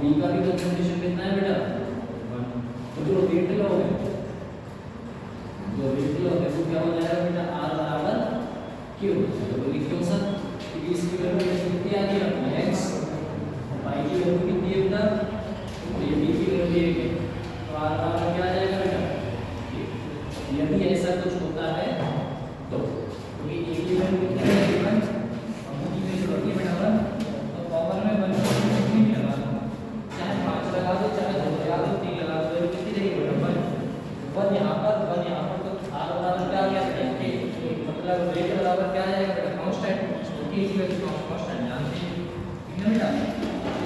B का भी concentration कितना है बेटा 1। तो जो वेट लोगे तो क्या हो जाएगा बेटा R बराबर Q। तो लिखो सर कि इसकी वैल्यू कितनी आ गई अपनी x और y की वैल्यू कितनी है बेटा, तो ये b की वैल्यू है तो R बराबर क्या आ जाएगा बेटा। यदि ऐसा कुछ होता है तो क्योंकि a की वैल्यू कितनी है 1 और b की वैल्यू होती है बेटा 1, तो पावर में 1 कितनी भी लगा दो, चाहे 5 लगा दो चाहे 2 लगा दो 3 लगा दो, वैल्यू कितनी रहेगी बेटा 1 यहाँ पर 1 यहाँ पर, तो R बराबर क्या आ गया बेटा k, मतलब वेट बराबर क्या आ जाएगा बेटा कांस्टेंट, तो k की वैल्यू कांस्टेंट जानते हैं ठीक है बेटा।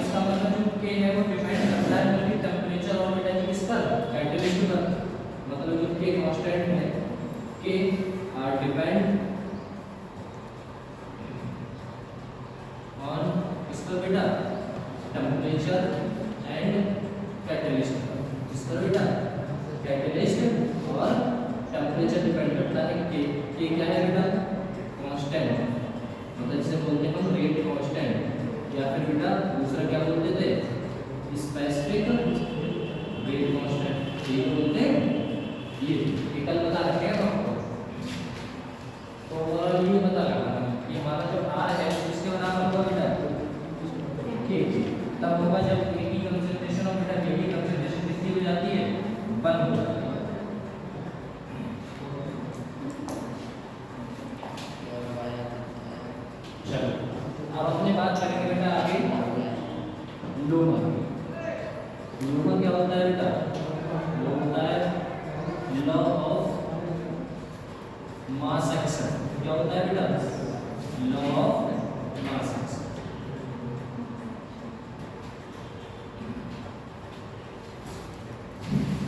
इसका मतलब जो k है वो डिपेंड करता है मतलब टेंपरेचर और बेटा जी किस पर कैटेलिस्ट पर, मतलब जो k कांस्टेंट है k आर डिपेंड ऑन किस पर बेटा टेंपरेचर एंड कैटेलिस्ट पर, किस पर बेटा कैटेलिस्ट और टेंपरेचर डिपेंड करता है कि क्या है बेटा कांस्टेंट, मतलब जिसे बोलते हैं हम रेट कांस्टेंट या फिर बेटा दूसरा क्या बोलते थे स्पेसिफिक रेट कांस्टेंट, ये बोलते हैं ये कल पता रखेगा आपको। तो ओवरऑल ये पता लगा कि हमारा जो R है इसके बराबर होगा बेटा k, तब होगा जब A की कंसंट्रेशन और बेटा B की कंसंट्रेशन कितनी हो जाती है 1 हो जाती है। अब अपने बात करेंगे बेटा आगे लूमर। लूमर क्या होता है बेटा, वो होता है लॉ ऑफ मास एक्शन, क्या होता है बेटा लॉ ऑफ मास एक्शन।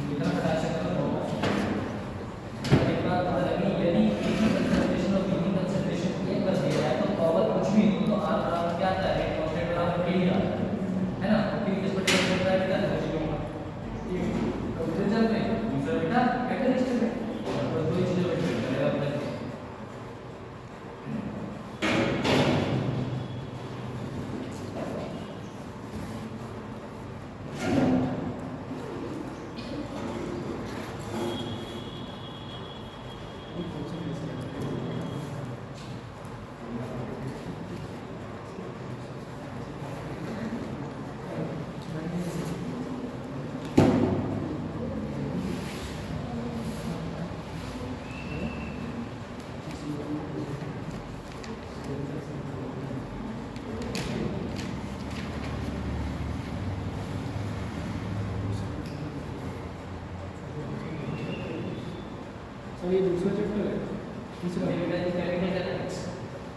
कितना बता सकते हो एक बात पता लगी, यदि कंसंट्रेशन और बी कंसंट्रेशन एक बार दिया है तो पावर कुछ भी तो R बराबर क्या आता है कांस्टेंट बराबर k है ना, तो फिर किस पर डिपेंड करता है बेटा टेंपरेचर पे, दूसरा बेटा कैटेलिस्ट पे, और दो चीजों पे डिपेंड करेगा अपने। तो ये दूसरा चैप्टर है, तीसरा ये बेटा केमिकल डायनामिक्स,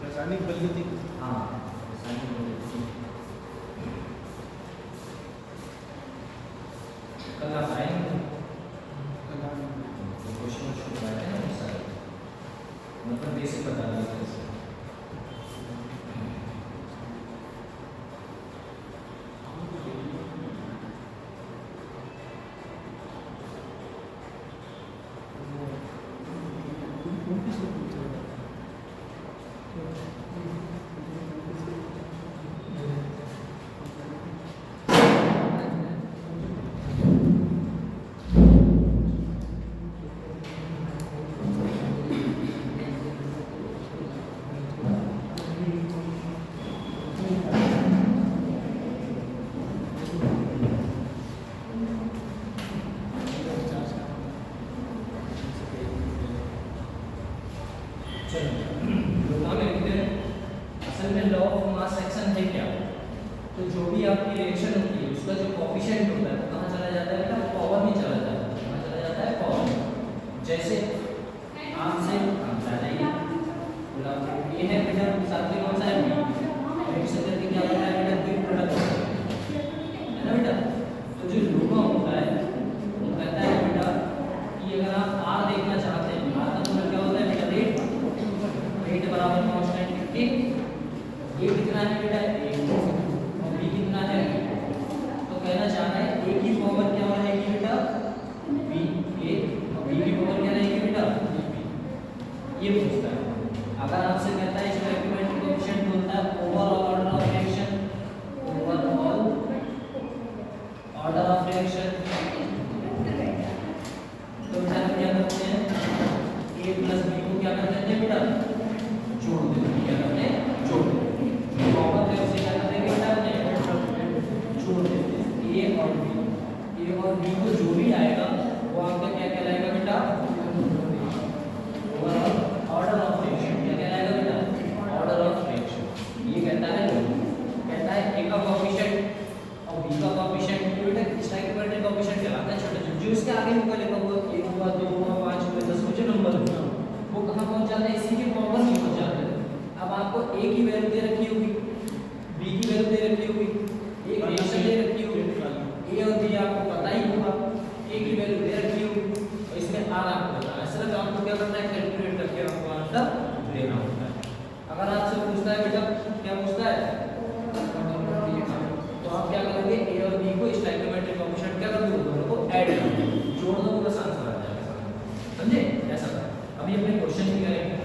रासायनिक बलगति। हां रासायनिक बलगति। कल आप आएंगे तो क्वेश्चन शुरू करते हैं ना सारे, मतलब बेसिक बता देते हैं। असल में लॉ ऑफ मास एक्शन है क्या, तो जो भी आपकी रिएक्शन होती है उसका जो कोफिशिएंट होता है वो कहाँ चला जाता है बेटा, पावर में चला जाता है, कहाँ चला जाता है पावर। जैसे आपसे हम बता जाइए ये है बेटा साथ में कौन सा है बी, इससे करके क्या होता है बेटा क्विक प्रोडक्ट है ना बेटा। तो जो लूमा होता है वो कहता है बेटा कि अगर आप R देखना चाहते हैं, R का मतलब क्या होता है बेटा रेट बराबर कांस्टेंट के, ये कितना है बेटा 1 और b कितना है, तो कहना चाह रहा है और बी, ए और बी को जो भी आएगा वो आपका क्या कहलाएगा बेटा, ऑर्डर ऑफ फ्रैक्शन। क्या कहलाएगा बेटा, ऑर्डर ऑफ फ्रैक्शन। ये कहता है ए का कोएफिशिएंट और बी का कोएफिशिएंट, ये बेटा स्टैकेबल कोएफिशिएंट कहलाता है। छोटे जो उसके आगे ऊपर लिखा हुआ 1 हुआ 2 हुआ 5 हुआ 10 जो नंबर होगा वो कहाँ पहुंच जाता है, इसी के पावर में पहुंच जाता है। अब आपको ए की वैल्यू दे रखी होगी, बी की वैल्यू दे रखी होगी, एक रेशियो दे रखी होगी, ए और बी आपको पता ही होगा, ए की वैल्यू दे रखी होगी और इसमें आर आपको पता है। सिर्फ आपको क्या करना है, कैलकुलेट करके आपको आंसर देना होता है। अगर आपसे पूछता है बेटा, क्या पूछता है, तो आप क्या करोगे, ए और बी को स्टैकियोमेट्रिक कोएफिशिएंट क्या कर दोगे, दोनों को ऐड कर दोगे, जोड़ दो, बस आंसर आ जाएगा। समझे, ऐसा था। अभी अपने क्वेश्चन भी करेंगे।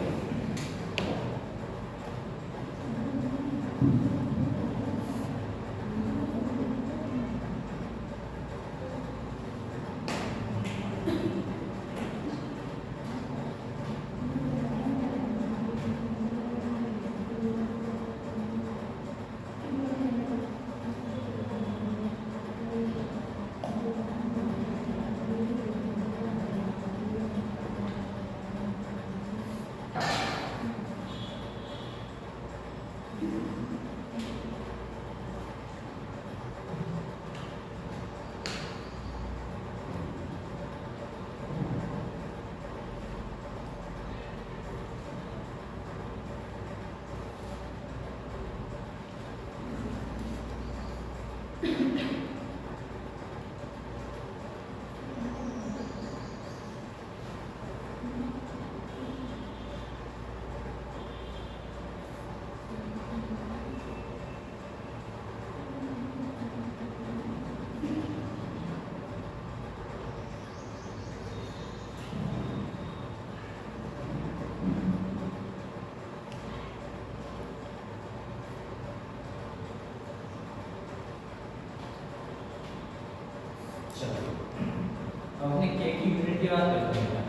अपने के की यूनिट की बात करते हैं,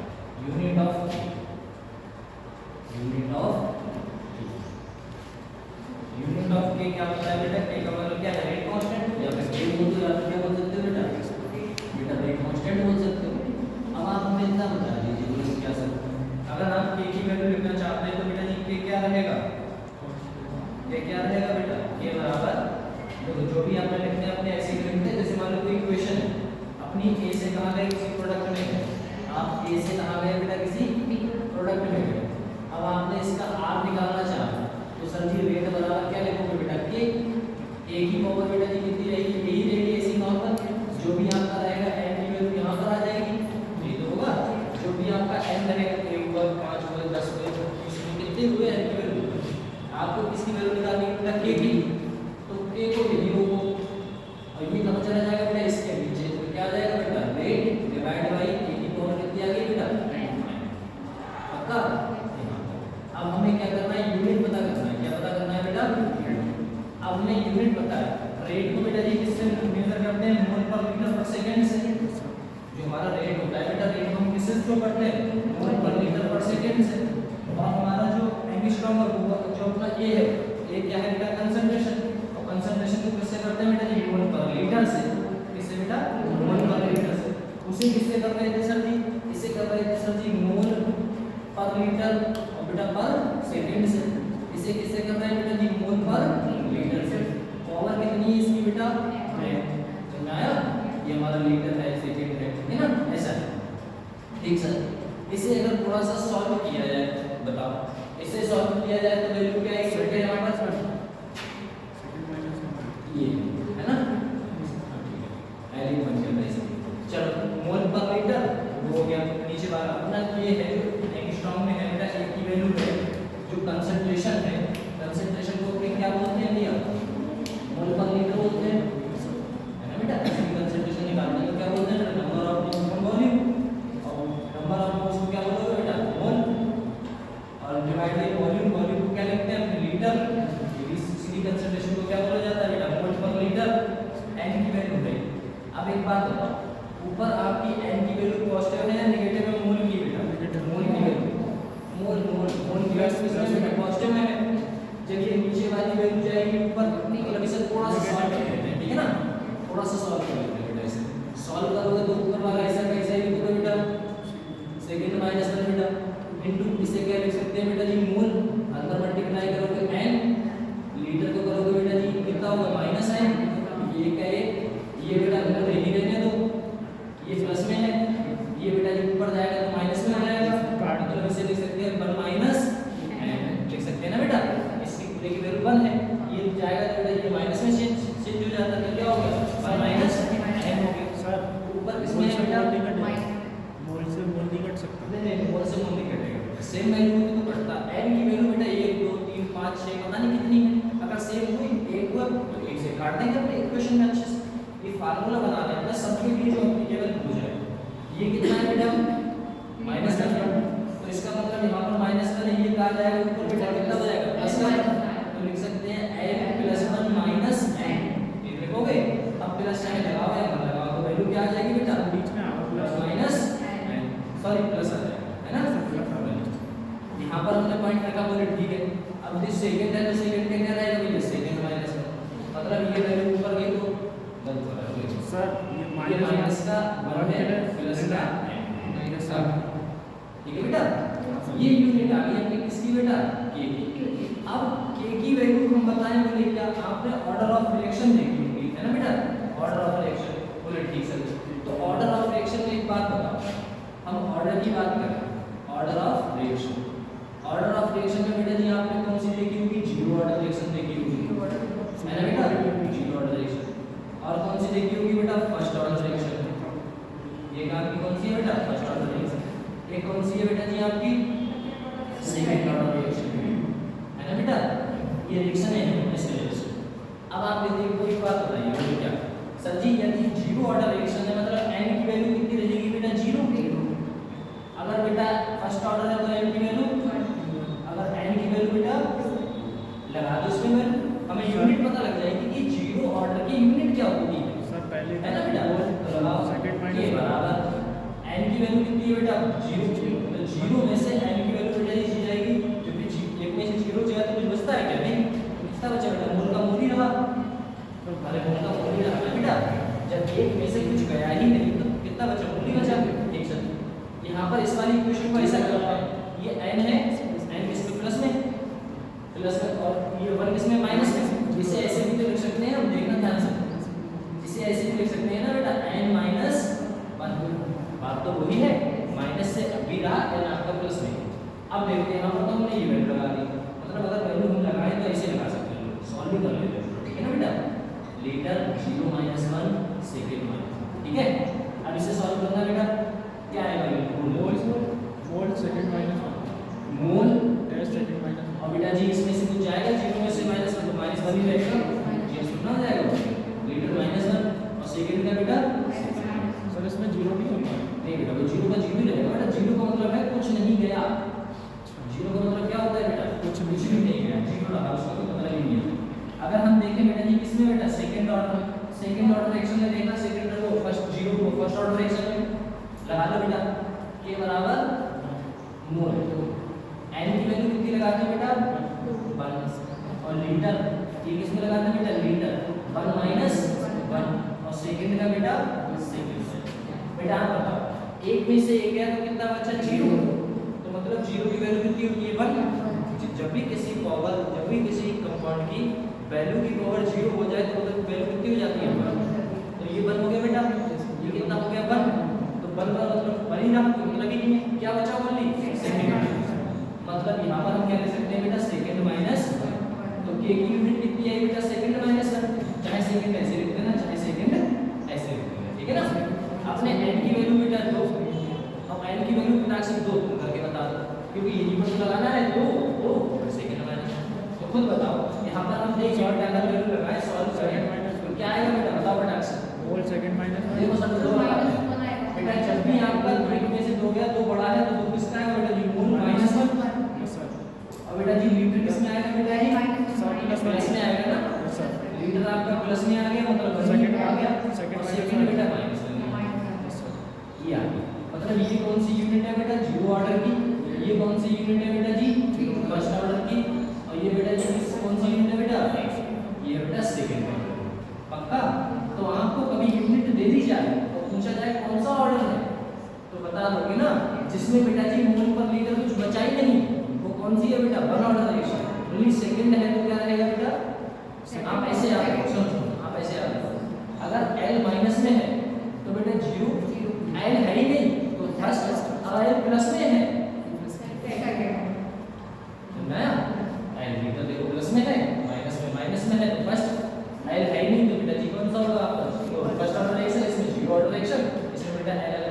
यूनिट ऑफ के क्या होता है बेटा, के का मतलब क्या है, रेट कांस्टेंट, या फिर के बोल दो या फिर क्या बोल सकते हो बेटा रेट कांस्टेंट बोल सकते हो। अब आप हमें इतना बता दीजिए बोलो क्या सकते हैं। अगर आप के की वैल्यू लिखना चाहते हैं तो बेटा जी के क्या रहेगा, के क्या रहेगा बेटा, के बराबर देखो जो भी आपने लिखते हैं अपने ऐसे ही लिखते हैं। जैसे मान लो कोई इक्वेशन है, अपनी ए से कहाँ गए, किसी प्रोडक्ट में गए, आप ए से कहाँ गए बेटा, किसी प्रोडक्ट में गए। अब आपने इसका आर निकालना चाहा तो सर जी रेट बराबर क्या लिखोगे बेटा, के ए की पावर बेटा जी कितनी रहेगी, यही रहेगी ऐसी नॉर्मल, जो भी आपका रहेगा एन की वैल्यू यहाँ पर आ जाएगी, ये तो होगा। जो भी आपका एन रहेगा 1 हुआ 5 हुआ 10 हुआ 20 कितने हुए एन की वैल्यू, आपको किसकी वैल्यू निकालनी है बेटा, के की, तो के को यही होगा और ये कहाँ चला जाएगा बेटा, इसके नीचे, तो क्या आ जाएगा बेटा, रेट डिवाइड बाई के की पावर कितनी आ गई बेटा, पक्का। अब हमें क्या करना है, यूनिट पता करना है। क्या पता करना है बेटा, अब हमें यूनिट पता है। रेट को बेटा जी किससे मेजर करते हैं, मोल पर मीटर पर सेकंड से। जो हमारा रेट होता है बेटा, रेट हम किससे शो करते हैं, मोल पर मीटर पर सेकंड से। और हमारा जो एंगस्ट्रॉम होगा, जो अपना ए है, ए क्या है बेटा, कंसंट्रेशन, और कंसंट्रेशन को किससे करते हैं बेटा जी, मोल पर लीटर से। किससे बेटा, मोल पर लीटर से। उसे किससे कर रहे थे सर जी, इसे कर रहे थे सर जी मोल पर लीटर और बेटा पर सेकंड से। इसे किससे कर रहे हैं बेटा जी, मोल पर लीटर से। पावर कितनी है इसकी बेटा, समझ आया, ये हमारा लीटर है, सेकंड है ना, ऐसा है। ठीक सर, इसे अगर थोड़ा सा सॉल्व किया जाए, बताओ इसे सॉल्व किया जाए तो वैल्यू क्या आएगी बेटा, यहाँ पर ये है ना, चलो मोल पर लीटर हो गया। नीचे बार अपना ये है, एंगस्ट्रॉम में है बेटा, एक की वैल्यू है, जो कंसंट्रेशन है, कंसंट्रेशन को अपने क्या बोलते हैं भैया, मोल पर लीटर बोलते हैं, है ना बेटा। इसकी कंसंट्रेशन निकालने को क्या बोलते हैं, number of moles per volume, और नंबर ऑफ मोल्स को क्या बोलोगे बेटा, मोल, और डिवाइड बाय वॉल्यूम, वॉल्यूम को क्या लिखते हैं अपने लीटर, इसकी कंसंट्रेशन को क्या बोला जाता है बेटा, मोल पर लीटर, एन की वैल्यू है। अब एक बात बताओ, ऊपर आपकी एन की वैल्यू पॉजिटिव है या नेगेटिव है, मोल की बेटा, मोल की वैल्यू, मोल की वैल्यू किसमें है, पॉजिटिव में है। जब ये नीचे वाली वैल्यू जाएगी ऊपर, मतलब इसे थोड़ा सा सॉल्व करते हैं, ठीक है ना, थोड़ा सा सॉल्व करते हैं। बेटा मोल से मोल नहीं कट सकता। नहीं मोल से मोल नहीं कटेगा, सेम वैल्यू होती तो कटता। n की वैल्यू बेटा 1 2 3 5 6 पता नहीं कितनी है, अगर सेम हुई एक हुआ तो एक से काट देंगे अपने इक्वेशन में अच्छे से। ये फार्मूला बना लें बस सबके लिए जो एप्लीकेबल हो जाए। ये कितना है बेटा माइनस का, तो इसका मतलब यहाँ पर माइनस का नहीं, ये कहा जाएगा ऊपर बेटा कितना हो जाएगा प्लस का, तो लिख सकते हैं n + 1 - n। ये लिखोगे अब प्लस चाहे लगाओ या मत लगाओ तो वैल्यू क्या आ जाएगी बेटा बीच में आओ plus minus n, sorry plus आ जाएगा, है ना। यहाँ पर हमने पॉइंट रखा बोले ठीक है। अब दिस सेकंड है तो सेकंड का क्या रहेगा भैया सेकंड माइनस का, मतलब ये वैल्यू ऊपर गई तो गलत हो रहा है सर। ये ये माइनस का 1 है प्लस का माइनस n, ठीक है बेटा। ये यूनिट आ गई अपनी किसकी बेटा k की। अब k की वैल्यू हम बताएं बोले क्या आपने ऑर्डर ऑफ रिएक्शन देखी होगी है ना बेटा, ऑर्डर ऑफ रिएक्शन बोले ठीक सर। तो ऑर्डर ऑफ रिएक्शन में एक बात बताओ, हम ऑर्डर की बात करें order of reaction. Order of reaction में बेटा जी आपने कौन सी देखी होगी जीरो ऑर्डर रिएक्शन देखी होगी है ना बेटा, जीरो ऑर्डर रिएक्शन। और कौन सी देखी होगी बेटा फर्स्ट ऑर्डर रिएक्शन। ये आपकी कौन सी है बेटा फर्स्ट ऑर्डर रिएक्शन। एक कौन सी है बेटा जी आपकी सेकंड ऑर्डर रिएक्शन है ना बेटा, ये रिएक्शन है इस वजह से। अब आप ये देखो एक बात बताइए बोलो क्या सर जी यदि जीरो ऑर्डर रिएक्शन है मतलब n की वैल्यू कितनी रहेगी बेटा जीरो। अगर बेटा फर्स्ट ऑर्डर है तो n की वैल्यू, अगर n की वैल्यू बेटा लगा दो इसमें वैल्यू हमें यूनिट पता लग जाएगी कि जीरो ऑर्डर की यूनिट क्या होती है सर पहले है ना बेटा। तो लगाओ सेकंड ये बराबर n की वैल्यू कितनी है बेटा जीरो, तो जीरो में से n की वैल्यू बेटा ये जाएगी क्योंकि एक में से जीरो जाए तो कुछ बचता है क्या नहीं, कितना बचा बेटा मूल का मूल ही रहा, अरे मूल का मूल ही रहा ना बेटा। जब एक में से कुछ गया ही नहीं तो कितना बचा मूल ही बचा। ठीक सर यहाँ पर इस वाली इक्वेशन को ऐसा करते हैं, ये n है n इसमें प्लस में और ये 1 इसमें माइनस में, इसे ऐसे भी तो लिख सकते हैं हम देखना ध्यान से, इसे ऐसे भी लिख सकते हैं ना बेटा n - 1, बात तो वही है माइनस से अभी रहा n आपका प्लस में। अब देखते हैं यहाँ पर तो हमने ये वैल्यू लगा दी, मतलब अगर वैल्यू हम लगाएं तो ऐसे लगा सकते हैं सॉल्व कर लेते हैं ठीक है ना बेटा, लीटर 0 - 1 सेकंड माइनस, ठीक है। अब इसे सॉल्व करना बेटा क्या आएगा मोल सेकंड माइनस मोल टेस्ट सेकंड माइनस। और बेटा जी इसमें से कुछ जाएगा जीरो में से माइनस में तो -1 ही रहेगा, ये कितना जाएगा लीटर -1 और सेकंड का बेटा सर इसमें जीरो नहीं होता नहीं बेटा वो जीरो का जीरो ही रहेगा बेटा। जीरो का मतलब है कुछ नहीं गया, जीरो का मतलब क्या होता है बेटा कुछ भी नहीं गया, जीरो रहा उसका कोई मतलब ही नहीं है। अगर हम देखें बेटा जी किसमें बेटा सेकंड ऑर्डर रिएक्शन में देखना सेकंड को फर्स्ट जीरो को फर्स्ट ऑर्डर रिएक्शन में लगा दो बेटा k बराबर मोल, n की वैल्यू कितनी लगाते हैं बेटा 1 और लीटर ये किसमें लगाते हैं बेटा लीटर 1 - 1 और सेकंड का बेटा सेकंड। बेटा आप बताओ एक में से एक गया तो कितना बचा जीरो, तो मतलब जीरो की वैल्यू कितनी होती है 1। जब भी किसी कंपाउंड की वैल्यू की पावर जीरो हो जाए तो मतलब वैल्यू कितनी हो जाती है 1। तो ये 1 हो गया बेटा, ये कितना हो गया 1, तो 1 का मतलब 1 ही रहा, तो मतलब ही नहीं है क्या बचा ओनली सेकंड। मतलब यहाँ पर हम क्या लिख सकते हैं बेटा सेकंड माइनस, तो k की यूनिट कितनी है बेटा सेकंड माइनस 1, चाहे सेकंड ऐसे लिख देना चाहे सेकंड ऐसे लिख देना ठीक है ना। अपने n की वैल्यू बेटा 2, अब n की वैल्यू फटाक से 2 करके बता दो क्योंकि यहीं पर तो लगाना है 2 सेकंड माइनस। तो खुद बताओ यहाँ पर हम देखें और अगर वैल्यू लगाए सॉल्व करें तो क्या आएगा बेटा बताओ फटाक से। मोल सेकंड माइनस देखो सब 2 बेटा जब भी आपका 2 में से 2 गया 2 बड़ा है तो 2 किसका आएगा बेटा जी मोल -1 और बेटा जी लीटर किसमें आएगा बेटा जी प्लस में आएगा ना, लीटर आपका प्लस में आ गया मतलब सेकंड आ गया सेकंड बेटा माइनस ये आ गया। मतलब ये कौन सी यूनिट है बेटा जीरो ऑर्डर की, ये कौन सी यूनिट है बेटा जी फर्स्ट ऑर्डर की और ये बेटा जी कौन सी यूनिट है बेटा ये बेटा सेकंड ऑर्डर। पक्का तो आपको कभी यूनिट दे दी जाए तो पूछा जाए कौन सा ऑर्डर है तो बता दोगे ना, जिसमें बेटा जी मोल पर लीटर कुछ बचा ही नहीं वो कौन सी है बेटा 1 ऑर्डर रिएक्शन। ओनली सेकंड है तो क्या रहेगा बेटा आप ऐसे याद रखो, समझो आप ऐसे याद रखो अगर L माइनस में है तो बेटा जीरो L है ही नहीं तो फर्स्ट और L प्लस में है ना, L लीटर देखो प्लस में है माइनस में है तो फर्स्ट L है ही नहीं तो बेटा जी कौन सा होगा आपका फर्स्ट ऑर्डर रिएक्शन, इसमें जीरो ऑर्डर रिएक्शन, इसमें बेटा L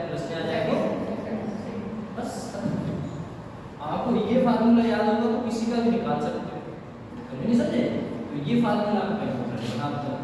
भी निकाल सकते हो, समझे नहीं समझे? तो ये फार्मूला आपका इम्पोर्टेंट है आपका।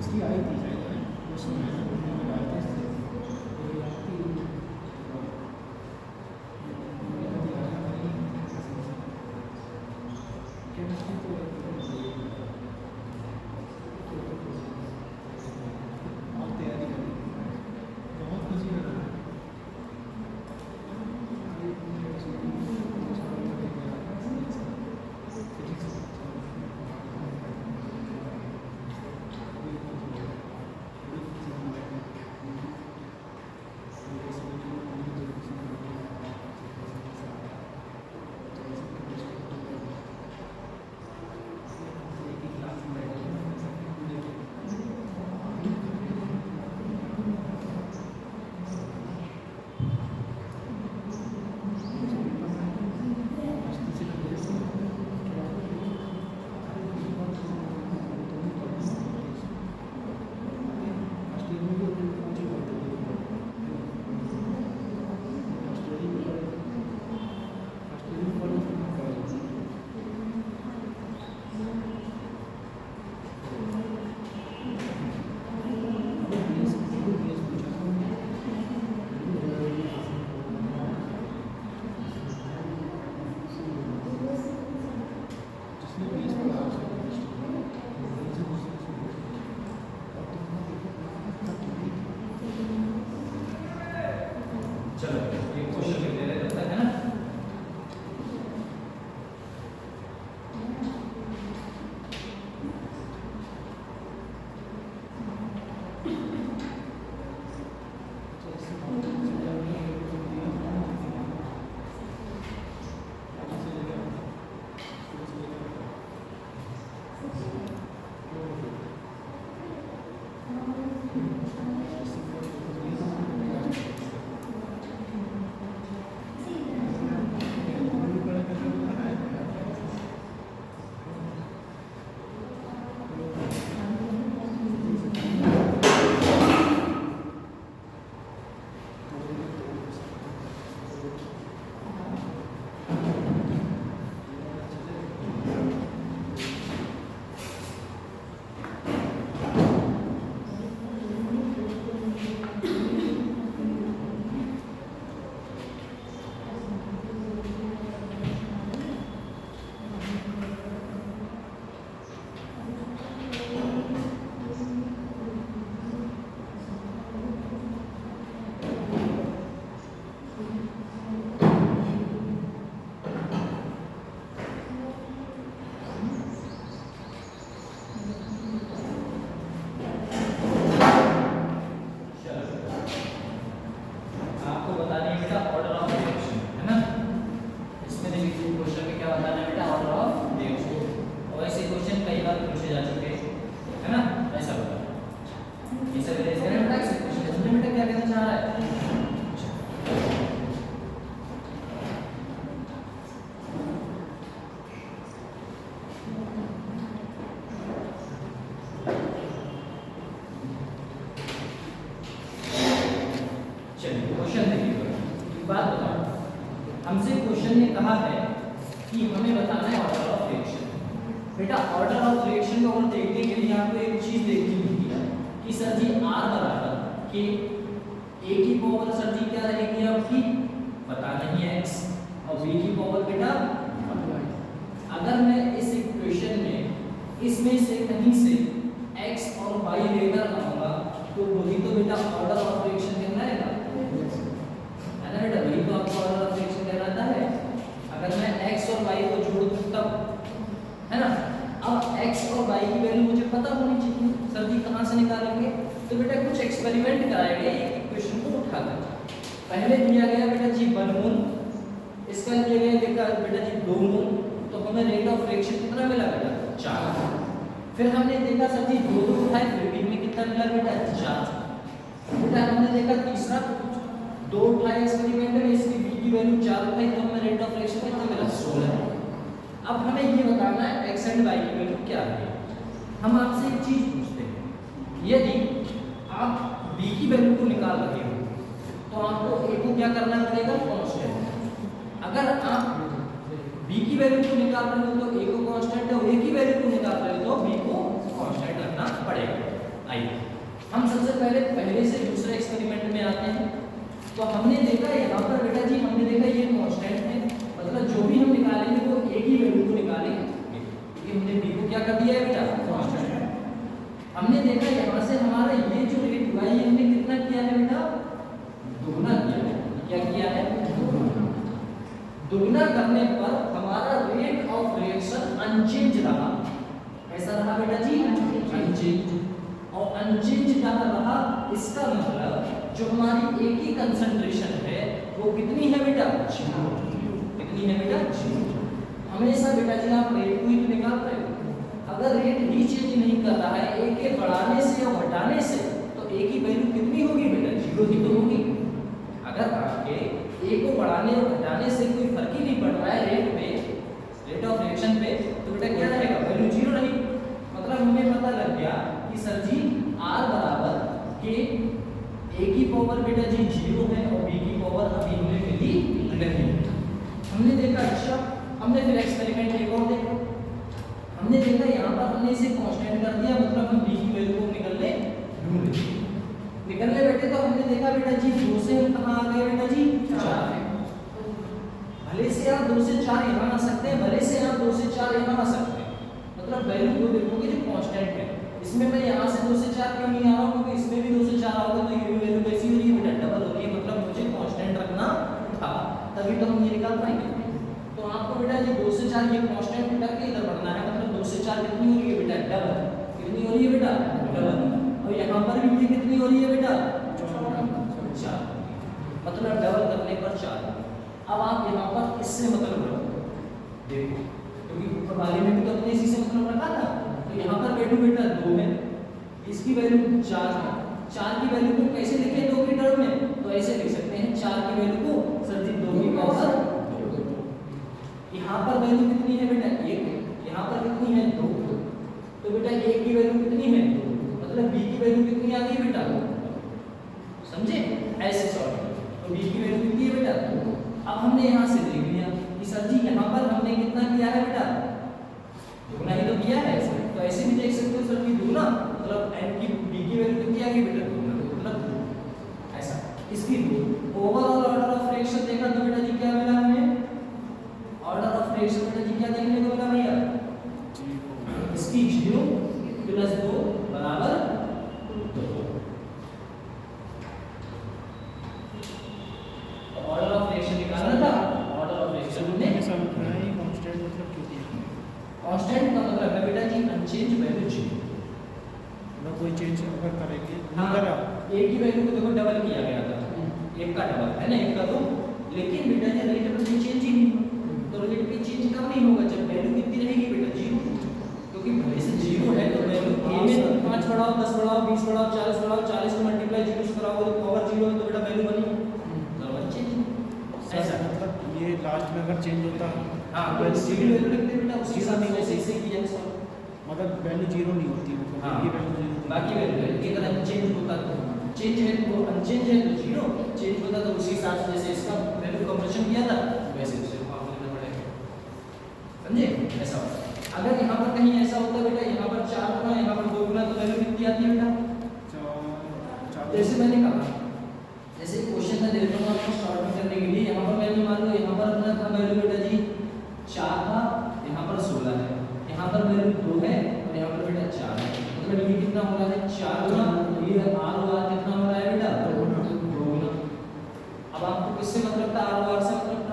इसकी आई थी क्वेश्चन कहा है कि हमें बताना है ऑर्डर ऑफ रिएक्शन। बेटा ऑर्डर ऑफ रिएक्शन को हम देखने के लिए आपको एक चीज देखनी होगी कि सर जी R बराबर के A की पावर सर जी क्या रहेगी आपकी पता नहीं है x और B की पावर बेटा अगर मैं इस इक्वेशन में इसमें से कहीं से x और y लेकर आऊंगा तो वही तो बेटा ऑर्डर ऑफ रिएक्शन कहलाएगा, है ना बेटा? वही तो आपको ऑर्डर ऑफ रिएक्शन कहलाता है। अगर मैं x और y को जोड़ दूं तब, है ना? अब x और y की वैल्यू मुझे पता होनी चाहिए, सर जी कहां से निकालेंगे? तो बेटा कुछ एक्सपेरिमेंट कराएंगे एक इक्वेशन को उठाकर। पहले दिया गया बेटा जी 1 मोल, इसका दिया गया देखा बेटा जी 2 मोल, तो हमें रेट ऑफ रिएक्शन कितना मिला बेटा 4। फिर हमने देखा सर जी 2 उठाए फिर भी हमें कितना मिला बेटा 4। बेटा हमने देखा तीसरा 2 उठाए एक्सपेरिमेंट में, इसकी b की वैल्यू 4 उठाई तो हमें रेट ऑफ रिएक्शन कितना मिला 16। अब हमें ये बताना है x एंड y की वैल्यू क्या है। हम आपसे एक चीज पूछते हैं, यदि आप b की वैल्यू को निकाल रहे हो तो आपको a को क्या करना पड़ेगा कांस्टेंट। अगर आप b की वैल्यू को निकाल रहे हो तो a को कांस्टेंट और a की वैल्यू को निकाल रहे हो तो b को कांस्टेंट रखना पड़ेगा। आइए हम सबसे पहले से दूसरे एक्सपेरिमेंट में आते हैं। तो हमने देखा यहाँ पर बेटा जी हमने देखा ये कांस्टेंट है, मतलब जो भी हम निकालेंगे वो a की वैल्यू को निकालेंगे क्योंकि हमने b को क्या कर दिया है बेटा कांस्टेंट। हमने देखा यहाँ से हमारा ये जो रेट हुआ है हमने कितना किया है बेटा दुगना किया है। क्या किया है दुगना करने पर हमारा रेट ऑफ रिएक्शन अनचेंज रहा। कैसा रहा बेटा जी अनचेंज, और अनचेंज रहा इसका मतलब जो हमारी A की कंसंट्रेशन है वो कितनी है बेटा 0। कितनी है बेटा 0। हमेशा बेटा जी आप रेट को ही तो निकाल रहे हो, अगर रेट ही चेंज नहीं कर रहा है A के बढ़ाने से और घटाने से तो A की वैल्यू कितनी होगी बेटा 0 ही तो होगी। अगर आपके A को बढ़ाने और घटाने से कोई फर्क ही नहीं पड़ रहा है रेट पे, रेट ऑफ रिएक्शन पे, तो बेटा क्या रहेगा वैल्यू 0 रहेगी। मतलब हमें पता लग गया कि सर जी R बराबर के A की पावर बेटा जी 0 है और B की पावर अभी हमें मिली नहीं। हमने देखा अच्छा, हमने फिर एक्सपेरिमेंट एक और देखा, हमने देखा यहाँ पर हमने इसे कांस्टेंट कर दिया, मतलब हम B की वैल्यू को निकलने बैठे तो हमने देखा बेटा जी 2 से हम कहाँ आ गए बेटा जी 4 में। भले से आप 2 से 4 यहाँ आ सकते हैं, भले से आप 2 से 4 यहाँ आ सकते हैं, मतलब वैल्यू वो देखोगे जो कांस्टेंट है। इसमें मैं यहाँ से 2 से 4 क्यों नहीं आ रहा हूँ क्योंकि इसमें भी 2 से 4 आओगे तो ये वैल्यू कैसी हो रही है बेटा डबल हो रही है, मतलब मुझे कांस्टेंट रखना था तभी तो हम ये निकाल पाएंगे। तो आपको बेटा जी 2 से 4 ये कांस्टेंट करके इधर बढ़ना है, मतलब 2 से 4 कितनी हो रही है बेटा डबल। कितनी हो रही है बेटा डबल, और यहाँ पर भी ये कितनी हो रही है बेटा 4, मतलब डबल करने पर 4। अब आप यहाँ पर इससे मतलब रखो देखो, क्योंकि ऊपर वाले में भी तो अपने इसी से मतलब रखा था, तो यहाँ पर वैल्यू बेटा 2 है, इसकी वैल्यू 4 है। 4 की वैल्यू को कैसे लिखें 2 की टर्म में, तो ऐसे लिख सकते हैं 4 की वैल्यू को सर जी 2 की पावर 2। यहाँ पर वैल्यू कितनी है बेटा 1, यहाँ पर कितनी है 2, तो बेटा A की वैल्यू कितनी है 2, मतलब B की वैल्यू कितनी आ गई बेटा 2। समझे ऐसे सॉल्व, तो B की वैल्यू कितनी है बेटा 2। अब हमने यहाँ से देख लिया कि सर जी यहाँ पर हमने कितना किया है बेटा दुगना ही तो किया है, तो ऐसे भी देख सकते हो सर जी दुगना, मतलब n की B की वैल्यू कितनी आ गई बेटा दुगना, मतलब ऐसा। इसकी ओवरऑल ऑर्डर ऑफ रिएक्शन देखा तो बेटा जी क्या मिला हमें, ऑर्डर ऑफ रिएक्शन बेटा जी क्या देखने को मिला भैया, इसकी 0 प्लस 2 बराबर 2। तो ऑर्डर ऑफ रिएक्शन निकालना था, ऑर्डर ऑफ रिएक्शन ने कांस्टेंट मतलब क्यों दिया, कांस्टेंट का मतलब है बेटा जी अनचेंज वैल्यू 0, मतलब कोई चेंज अगर करेंगे हाँ A की वैल्यू को देखो डबल किया गया था, 1 का डबल है ना 1 का 2, लेकिन बेटा जी रेट पे चेंज ही नहीं, तो रेट पे चेंज कब नहीं होगा जब वैल्यू कितनी रहेगी बेटा 0, क्योंकि भले से 0 है तो वैल्यू A में 5 बढ़ाओ 10 बढ़ाओ 20 बढ़ाओ 40 बढ़ाओ 40 को मल्टीप्लाई 0 से कराओ तो पावर 0 है तो बेटा वैल्यू बनी तो चेंज ऐसा, मतलब ये लास्ट में अगर चेंज होता हां तो वैल्यू लिखते बेटा उसी के साथ वैसे इसे किया इसको, मतलब वैल्यू 0 नहीं होती, मतलब हाँ, ये वैल्यू 0 बाकी वैल्यू है अगर चेंज होता तो चेंज है तो अनचेंज है तो 0, चेंज होता तो उसी हिसाब से जैसे इसका वैल्यू कंप्रेशन किया था वैसे उसे फॉर्मूला समझे? ऐसा होता है। अगर यहाँ पर कहीं ऐसा होता है बेटा, यहाँ पर 4 गुना, यहाँ पर 2 गुना, तो वैल्यू कितनी आती है बेटा? जैसे मैंने कहा, जैसे क्वेश्चन में दे देता हूँ आपको शॉर्ट करने के लिए, यहाँ पर वैल्यू मान लो, यहाँ पर अपना था वैल्यू बेटा जी 4 था, यहाँ पर 16 है, यहाँ पर वैल्यू 2 है और यहाँ पर बेटा 4 है। मतलब ये कितना हो रहा है? 4 गुना, ये आर और आर कितना हो रहा है बेटा? 2 गुना। अब आपको किससे मतलब था? आर और आर से मतलब था।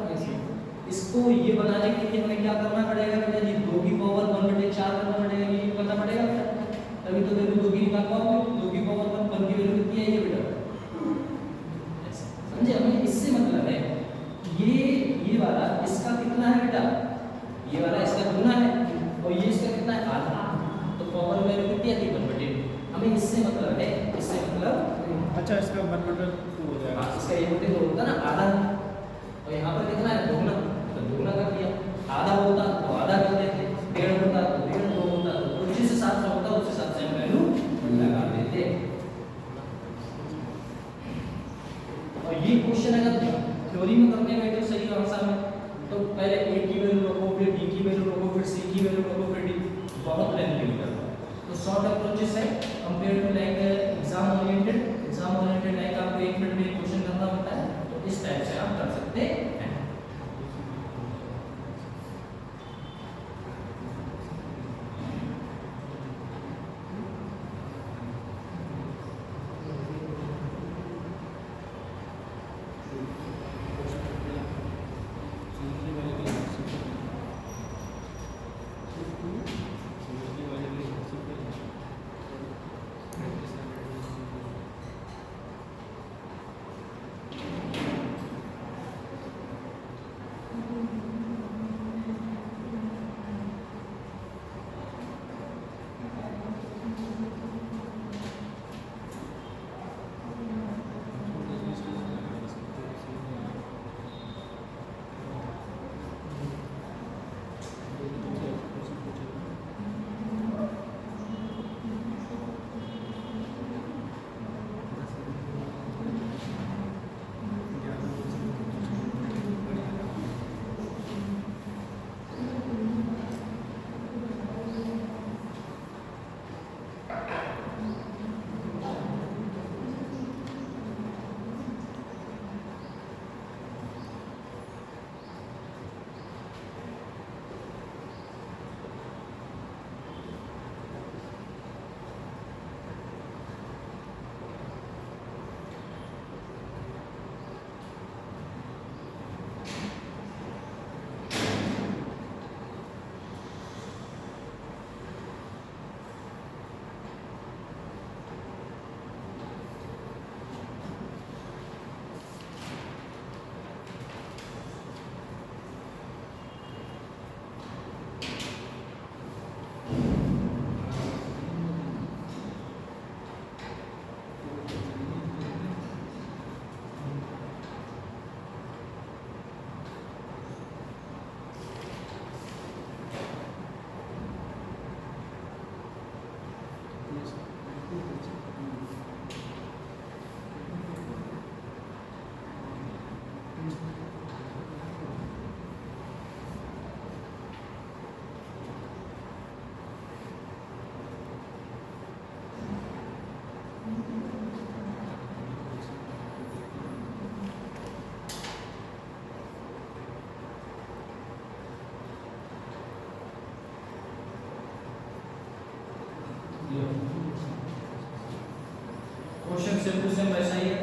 इसको ये बनाने के लिए हमें क्या करना पड़ेगा बेटा जी? 2 की पावर 1/4 करना पड़ेगा, ये करना पड़ेगा बेटा, तभी तो वैल्यू 2 की निकाल पाओगे। 2 की पावर 1 की वैल्यू कितनी है ये बेटा? समझे? हमें इससे मतलब है ये वाला इसका कितना है बेटा? ये वाला इसका गुना है और ये इसका कितना है? आधा। तो पावर वैल्यू कितनी आती है? 1/2। हमें इससे मतलब है, इससे मतलब अच्छा, इसका 1/2 हो जाएगा। हाँ, इसका 1/2 होता ना, आधा। और यहाँ पर कितना है? 2 गुना, तो 2 गुना कर दिया। आधा होता तो आधा कर देते, 1.5 होता तो 1.5, 2 होता तो जिस हिसाब से होता उस हिसाब से हम वैल्यू लगा देते। और ये क्वेश्चन अगर थ्योरी में करने बैठे सही भाषा में, तो पहले ए की वैल्यू रखो, फिर डी की वैल्यू रखो, फिर सी की वैल्यू रखो, फिर डी, बहुत लेंथी हो जाता है। तो शॉर्ट अप्रोचेस है compare to like exam oriented like आपको 1 मिनट में क्वेश्चन करना होता है, तो इस टाइप से आप कर सकते हैं। क्वेश्चन सेम टू सेम वैसा ही है।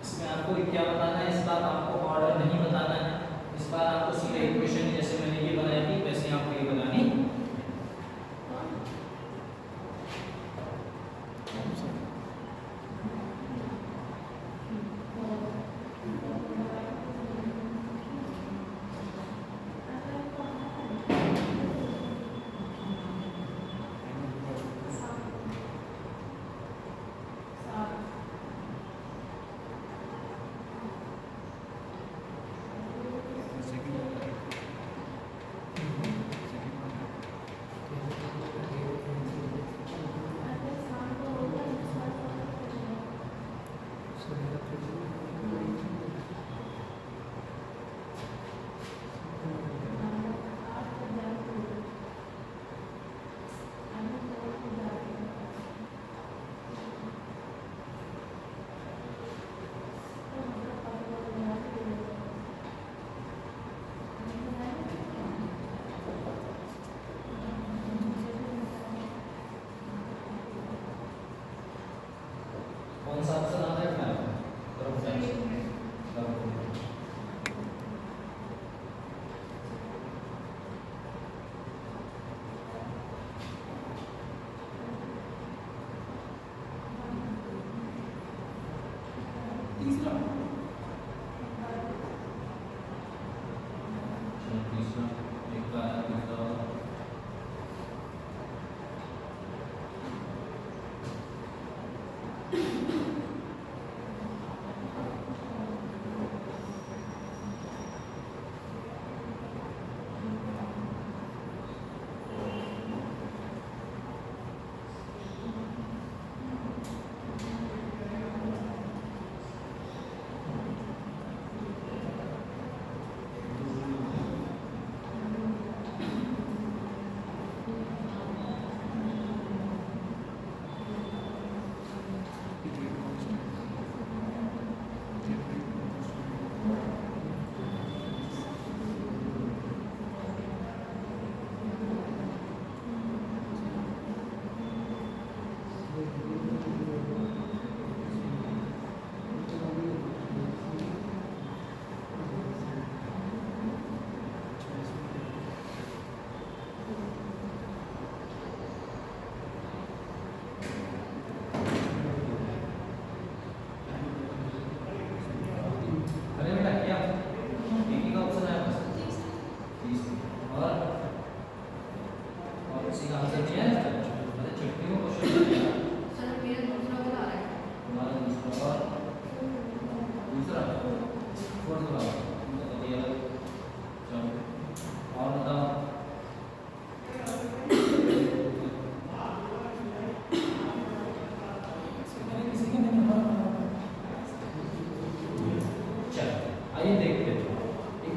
इसमें आपको क्या बताना है, इस बार आपको ऑर्डर नहीं बताना है, इस बार आपको सीधा इक्वेशन जैसे मैंने ये बनाई थी वैसे आपको ये बनानी।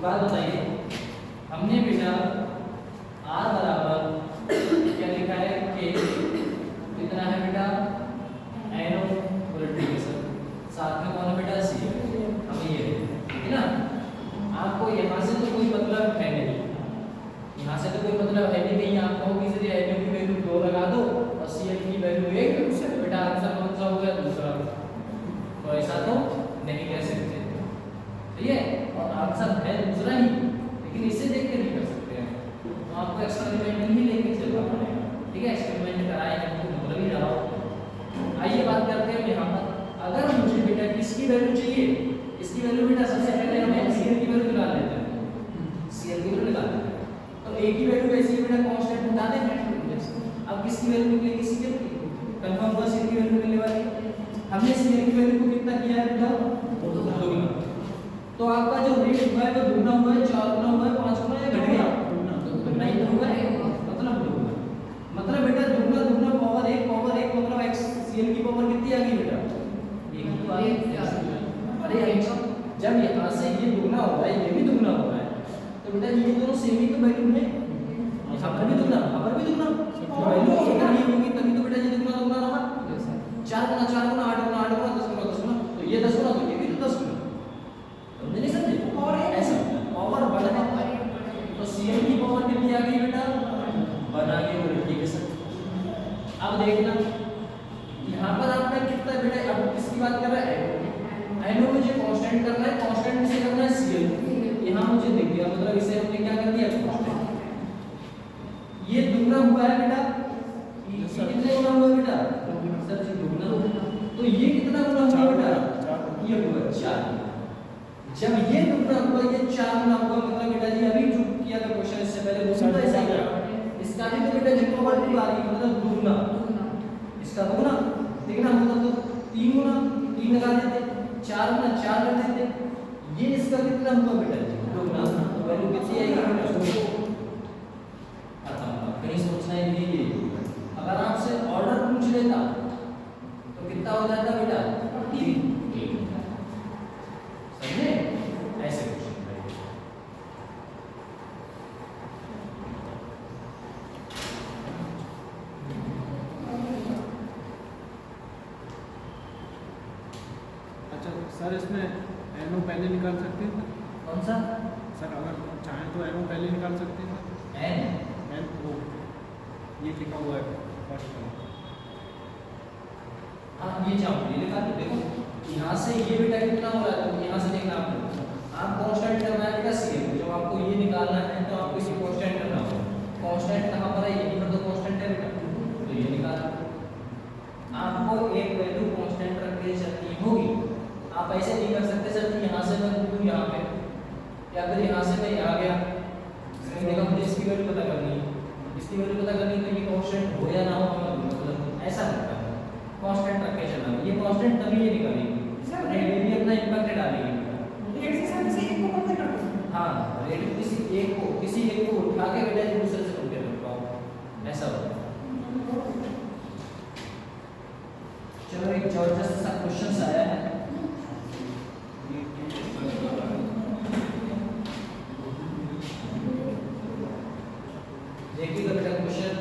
बात बताइए, हमने बेटा R बराबर क्या लिखा है K, कितना है बेटा NO मल्टीप्लिकेशन, साथ में कौन है बेटा C, हमें ये ठीक है ना। आपको यहाँ से तो कोई मतलब है नहीं, यहाँ से तो कोई मतलब है नहीं, कहीं आप कहो कि सर NO की वैल्यू 2 लगा दो और Cl की वैल्यू 1, उससे बेटा आंसर कौन सा हो गया दूसरा, तो ऐसा तो नहीं कह सकते, ठीक है। और आंसर है दूसरा ही, लेकिन इसे देख के नहीं कर सकते हैं, तो आपको एक्सपेरिमेंट ही लेके चलना पड़ेगा, ठीक है। एक्सपेरिमेंट कराए हमको मतलब ही रहा हो। आइए बात करते हैं यहाँ पर, अगर मुझे बेटा किसकी वैल्यू चाहिए, इसकी वैल्यू बेटा सबसे पहले हम Cl की वैल्यू निकाल लेते हैं, Cl की वैल्यू निकाल लेते हैं, तो A की वैल्यू वैसे ही बेटा कांस्टेंट बता दें। अब किसकी वैल्यू निकलेगी, Cl की, कंफर्म हुआ Cl की वैल्यू मिलने वाली है। हमने Cl की वैल्यू को कितना किया है बेटा, दोगुना, तो आपका जो रेट हुआ है वो दुगना हुआ है, 4 गुना हुआ है, 5 गुना या घट गया, दुगना ही तो हुआ है, मतलब दुगना, मतलब बेटा दुगना दुगना पावर 1 मतलब x, Cl की पावर कितनी आ गई बेटा, 1 ही तो आ गई। अरे जब यहाँ से ये दुगना हो रहा है, ये भी दुगना हो रहा है, तो बेटा ये दोनों सेम ही तो वैल्यू है, यहाँ पर भी दुगना, यहाँ पर भी दुगना, तो वैल्यू एक नहीं होगी, तभी तो बेटा ये दुगना दुगना रहा। 4 गुना 4 गुना 8 गुना 8 गुना 10 गुना 10 गुना, तो ये 10 गुना, तो ये भी तो 10 गुना, समझे नहीं समझे, और ऐसा पावर बढ़ने तो Cl की पावर कितनी आ गई बेटा, बना के मल्टीप्लिकेशन। अब देखना यहाँ पर आपने कितना बेटा, अब किसकी बात कर रहा है, NO मुझे कांस्टेंट करना है, कांस्टेंट से करना है Cl, यहाँ मुझे दिख गया, मतलब इसे हमने क्या कर दिया कांस्टेंट। ये दुगना हुआ है बेटा, ये कितने गुना हुआ बेटा, सर जी दुगना, तो ये कितना गुना हुआ बेटा, ये हुआ 4। जब ये दुगना हुआ, ये 4 गुना हुआ, मतलब बेटा जी अभी जो किया था क्वेश्चन इससे पहले वो तो ऐसा ही था, इसका भी तो बेटा जी पावर 2 आ रही, मतलब दुगना, इसका दुगना, देखना होता तो 3 गुना 3 लगा देते, 4 गुना 4 कर देते, ये इसका कितना हुआ बेटा जी दुगना, तो वैल्यू कितनी आएगी बेटा, कहीं सोचना ही नहीं है। अगर आपसे ऑर्डर पूछ लेता तो कितना हो जाता बेटा, 3, समझे, ऐसे क्वेश्चन करेंगे। अच्छा सर, इसमें NO पहले निकाल सकते हैं कौन सा सर, अगर चाहें तो NO पहले निकाल सकते हैं NO, ये लिखा हुआ है फर्स्ट में, हाँ ये चाहो ये निकाल दो, देखो यहाँ से ये बेटा कितना हो रहा है, तो यहाँ से देखना आप कांस्टेंट करना है बेटा Cl, जब आपको ये निकालना है तो आपको इसे कांस्टेंट करना होगा, कांस्टेंट कहाँ पर है, यहीं पर तो कांस्टेंट है बेटा, तो ये निकालना, आपको एक वैल्यू कांस्टेंट रख के चलनी होगी। आप ऐसे नहीं कर सकते सर जी यहाँ से मैं दूँ यहाँ पे, या फिर यहाँ से मैं यहाँ गया, देखा मुझे इसकी वैल्यू पता करनी है, इसकी वैल्यू पता करनी है, तो ये कांस्टेंट हो या ना हो, मतलब ऐसा लगता है, कांस्टेंट रख के चलना, ये कांस्टेंट तभी ये निकालेगी, ये भी अपना इंपैक्ट डालेगी, रेट से सर किसी एक को कंपेयर कर दो, हाँ रेट किसी एक को उठा के बेटा दूसरे से कंपेयर कर पाओ, ऐसा होता है। चलो एक जबरदस्त सा क्वेश्चन आया है, देखिएगा बेटा question,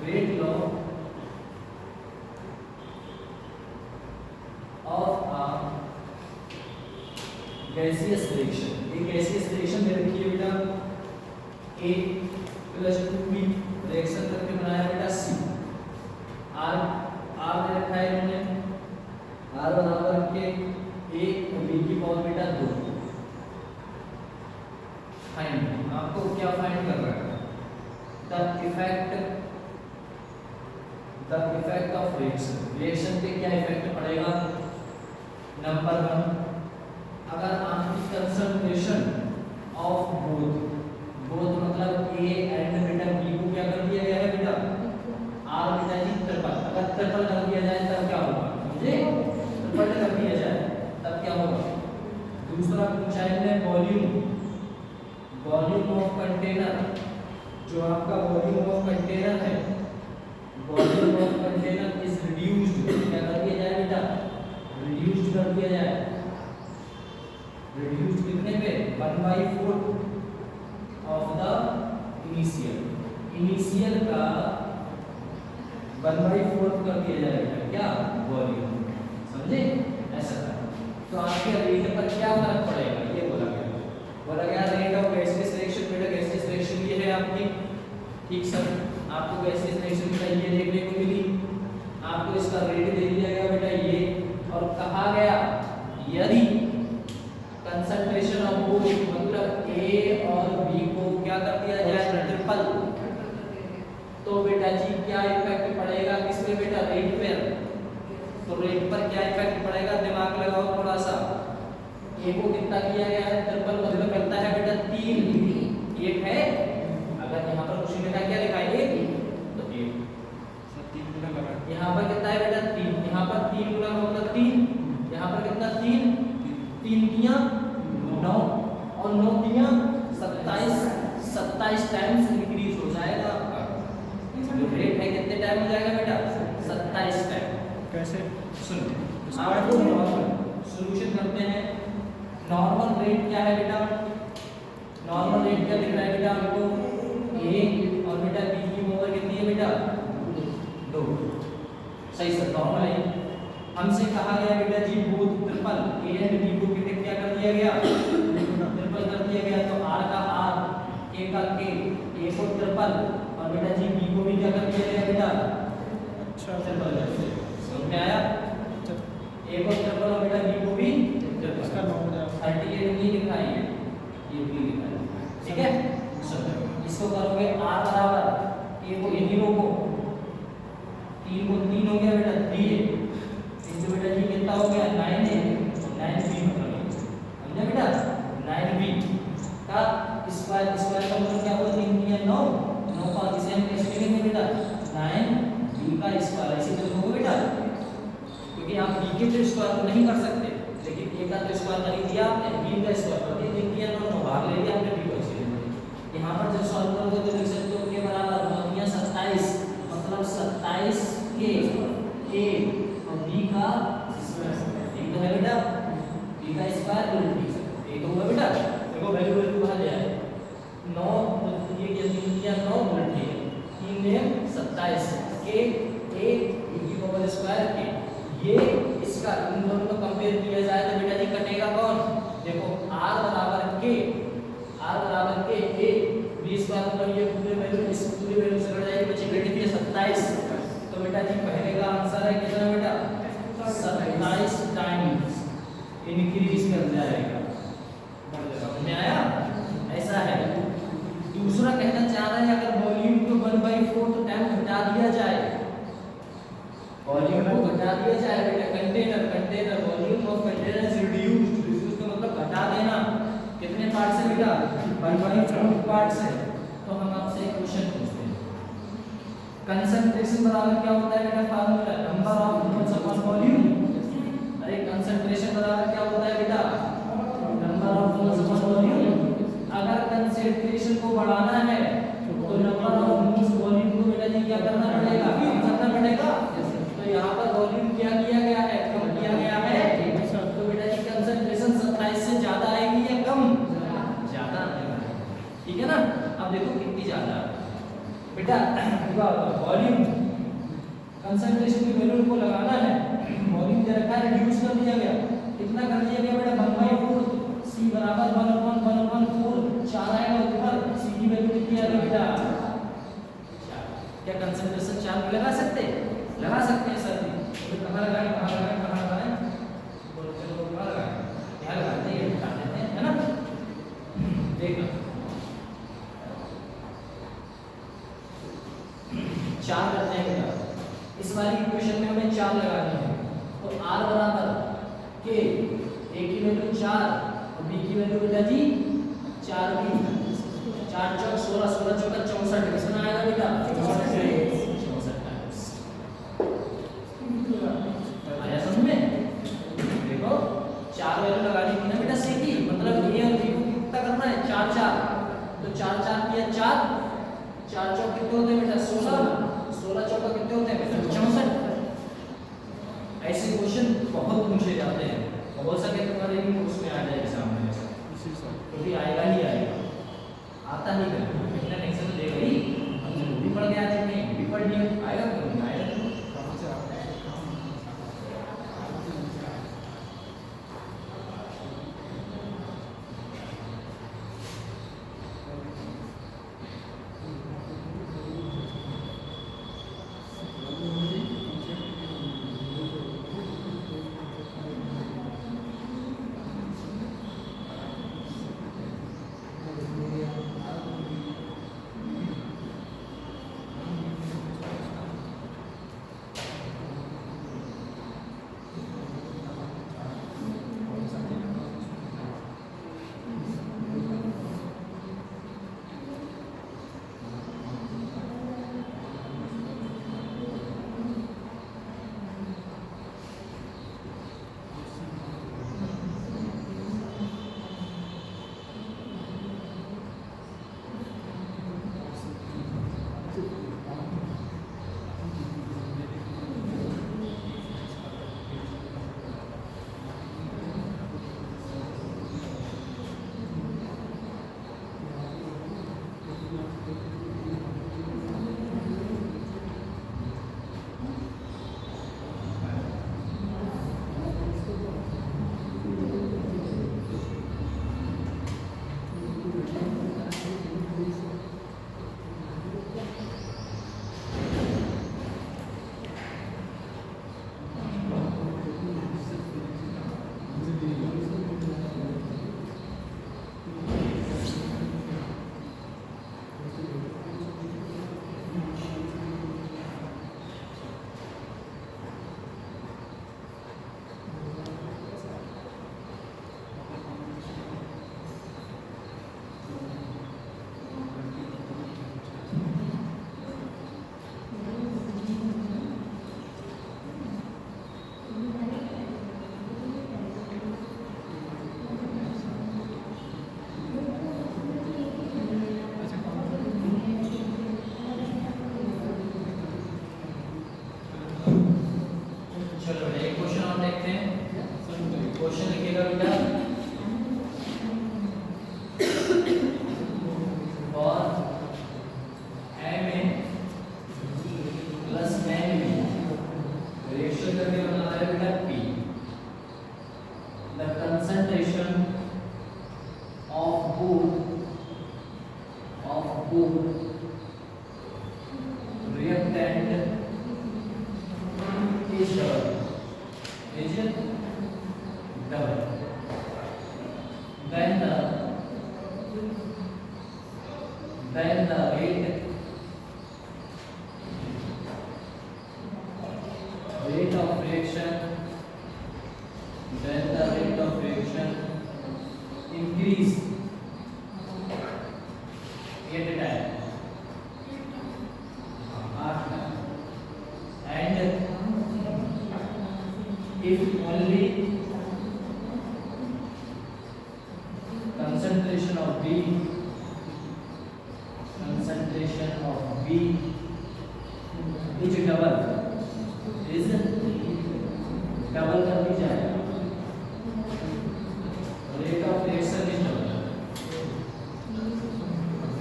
great law of a gaseous reaction, एक गैसियस रिएक्शन दे रखी है बेटा A + 2B रिएक्शन करके बनाया बेटा C, R दे रखा है इन्होंने, R बराबर के A और B की पावर बेटा 2, फाइंड, आपको क्या फाइंड कर रहा है, द इफेक्ट ऑफ रिएक्शन पे क्या इफेक्ट पड़ेगा। नंबर 1, अगर आपकी कंसंट्रेशन ऑफ बोथ मतलब A एंड बेटा B को क्या कर दिया गया है बेटा, R बेटा जी ट्रिपल, अगर ट्रिपल कर दिया जाए तब क्या होगा, समझे, ट्रिपल कर दिया जाए तब क्या होगा। दूसरा पूछा है वॉल्यूम ऑफ कंटेनर, जो आपका वॉल्यूम ऑफ कंटेनर है, volume of container is reduced, क्या कर दिया जाए बेटा, रिड्यूस्ड कर दिया जाए, रिड्यूस कितने पे 1/4 ऑफ द इनिशियल का 1/4 कर दिया जाएगा क्या वॉल्यूम, समझे ऐसा था। तो आपके रेट पर क्या फर्क पड़ेगा ये बोला गया रेट ऑफ गैसियस रिएक्शन। बेटा गैसियस रिएक्शन ये है आपकी, ठीक सर, आपको गैसियस रिएक्शन का ये देखने को मिली, आपको इसका रेट दे दिया गया बेटा ये, और कहा गया यदि कंसंट्रेशन ऑफ बोथ मतलब ए और बी को क्या कर दिया जाए ट्रिपल, तो बेटा जी क्या इफेक्ट पड़ेगा किस पे बेटा रेट पे, तो रेट पर क्या इफेक्ट पड़ेगा दिमाग लगाओ थोड़ा सा। ए को कितना किया गया है ट्रिपल, मतलब कितना है बेटा 3, एक है, अगर यहाँ पर क्वेश्चन में क्या लिखा है 1 तो 1, यहाँ पर कितना है बेटा 3, यहाँ पर 3 गुना मतलब 3, यहाँ पर कितना 3 3 9 और 9 27 टाइम्स इंक्रीज हो जाएगा आपका जो रेट है, कितने टाइम हो जाएगा बेटा 27 टाइम। कैसे? सुनो आपको नॉर्मल सॉल्यूशन करते हैं। नॉर्मल रेट क्या है बेटा, नॉर्मल रेट क्या दिख रहा है बेटा आपको ए और बेटा बी की पावर कितनी है बेटा 2, सही सर नॉर्मल है। हमसे कहा गया बेटा जी both triple A and B को कितने क्या कर दिया गया ट्रिपल कर दिया गया, तो आर का आर के का के, ए को ट्रिपल और बेटा जी बी को भी क्या कर दिया गया बेटा अच्छा ट्रिपल। समझ में आया, ए को ट्रिपल और बेटा बी को भी ट्रिपल। इसका 9 हो जाएगा 38 नहीं लिखा है ये भी लिखा है, ठीक है। चलो इसको करोगे आर बराबर ए को यहीं रोको, 3 को 3 हो गया बेटा 3 है, इससे बेटा जी कितना हो गया 9 है, 9b मतलब समझे बेटा 9b का स्क्वायर, स्क्वायर का मतलब क्या हुआ 3 या 9 का इसे हम कैसे लिखेंगे बेटा 9b का स्क्वायर, ऐसे लिखोगे बेटा, क्योंकि आप b के स्क्वायर को नहीं कर सकते, लेकिन a का तो स्क्वायर कर दिया आपने, b का स्क्वायर कर दिया, 3 या 9 भाग ले लिया आपने b को ऐसे लिखा। यहाँ पर जब सॉल्व करोगे तो लिख सकते हो के बराबर 9 या 27 मतलब 27 के a और b का स्क्वायर, एक तो है बेटा b का स्क्वायर उल्टी एक होगा बेटा, देखो वैल्यू वैल्यू कहां ले आए 9 ये क्या 3 या 9 उल्टी 3 में 27 के a b की पावर स्क्वायर के, ये इसका इन दोनों को कंपेयर किया जाए तो बेटा जी कटेगा कौन, देखो r बराबर के a b स्क्वायर मतलब ये पूरे वैल्यू इस पूरी वैल्यू से कट जाएगी, बची घटी थी 27, तो बेटा जी पहले का आंसर है कितना बेटा 27 टाइम्स इंक्रीज कर जाएगा। समझ में आया, ऐसा है। दूसरा कहना चाह रहा है अगर वॉल्यूम को 1/4 टाइम घटा दिया जाए, वॉल्यूम को घटा दिया जाए बेटा container volume of container is reduced का मतलब घटा देना, कितने पार्ट से बेटा 1/4 पार्ट से। तो हम आपसे एक क्वेश्चन पूछते हैं, कंसंट्रेशन बराबर क्या होता है बेटा formula number of moles upon volume, अरे कंसंट्रेशन बराबर क्या होता है बेटा number of moles upon volume. अगर कंसंट्रेशन को बढ़ाना है तो नंबर ऑफ मोल्स वॉल्यूम को बेटा जी क्या करना पड़ेगा, कम करना पड़ेगा। तो यहाँ पर वॉल्यूम क्या किया गया है, कम किया गया है, तो बेटा जी कंसंट्रेशन 27 से ज्यादा आएगी या कम, ज्यादा आएगी, ठीक है ना। अब देखो कितनी ज्यादा बेटा वॉल्यूम कंसंट्रेशन की वैल्यू को लगाना है, वॉल्यूम दे रखा है रिड्यूस कर दिया गया, कितना कर दिया गया बेटा 1/4 c बराबर 1/4 4 आएगा ऊपर, c की वैल्यू कितनी आ गई बेटा 4। क्या कंसंट्रेशन 4 लगा सकते हैं सर जी, तो कहां लगाएं बोलो चलो कहां लगाएं, यहां लगाते हैं, ये बता देते हैं है ना। देखो 4 करते हैं बेटा, इस वाली इक्वेशन में हमें 4 लगानी है, तो r बराबर के a की वैल्यू 4 और b की वैल्यू बेटा जी 4 की 4 चौक 16 16 चौका 64 कितना आएगा बेटा 64 टाइम्स। आया समझ में, देखो 4 वैल्यू लगानी है ना बेटा c की, मतलब a और b को कितना करना है 4 4, तो 4 4 किया 4 4 चौक कितने होते हैं बेटा 16 चौका कितने होते हैं बेटा 64। ऐसे क्वेश्चन बहुत पूछे जाते हैं, हो सके तुम्हारे भी उसमें आ जाए एग्जाम में। then the rate of reaction, then the rate of reaction increase at a time, and if only concentration of B is double कर दी जाए, rate of reaction is double,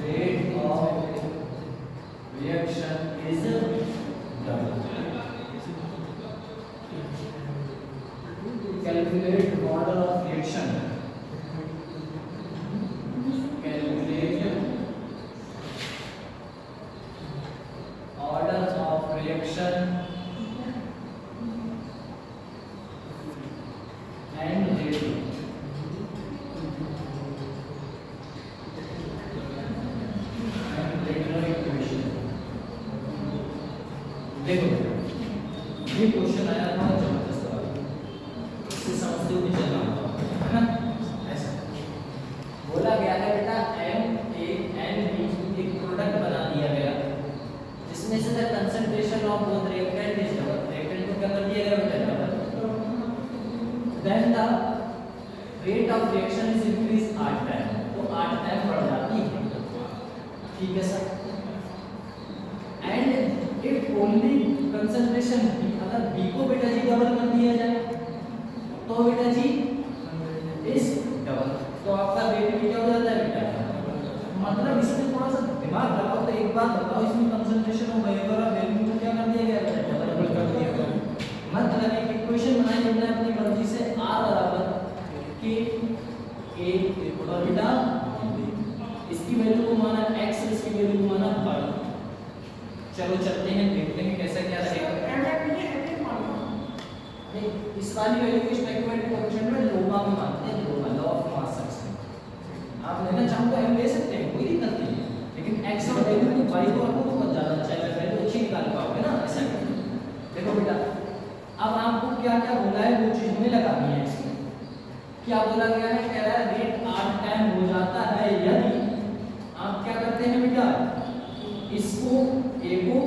rate of reaction is double. Calculate order of reaction. Calculate order of reaction and rate. And regular equation. देखो ये question आया था जबरदस्त वाला, इससे समझते हुए चलना है ना। ऐसा बोला गया है बेटा M A N B एक प्रोडक्ट बना दिया गया जिसमें से the concentration of both reactant is double, reactant को क्या कर दिया गया बेटा double, then the rate of reaction is increase 8 time, तो 8 टाइम बढ़ जाती है, ठीक है sir. And if only concentration B, अगर B को बेटा जी डबल कर दिया जाए तो बेटा जी इस डबल, तो आपका रेट भी क्या हो जाता है बेटा, मतलब इसमें थोड़ा सा दिमाग लगाओ। तो एक बात बताओ, इसमें कंसंट्रेशन ऑफ वेपर और वैल्यू को क्या कर दिया गया बेटा, डबल कर दिया गया। मतलब एक इक्वेशन बनाई हमने अपनी मर्जी से R बराबर K A और बेटा इसकी वैल्यू को माना x, इसकी वैल्यू को माना y। चलो चलते हैं, देखते हैं कैसा क्या रहेगा। इस वाली वैल्यू को स्पेक्युलेटिव कोएफिशिएंट में लोगा में मानते हैं, लोगा लॉ ऑफ मास एक्शन। आप लेना चाहो तो m ले सकते हैं, कोई दिक्कत नहीं है, लेकिन x और वैल्यू को y को आपको बहुत ज्यादा अच्छा है, वैल्यू अच्छी निकाल पाओगे ना ऐसा। देखो बेटा अब आपको क्या क्या बोला है वो चीज में लगानी है। इसमें क्या बोला गया है, कह रहा है रेट 8 टाइम हो जाता है यदि आप क्या करते हैं बेटा, इसको A को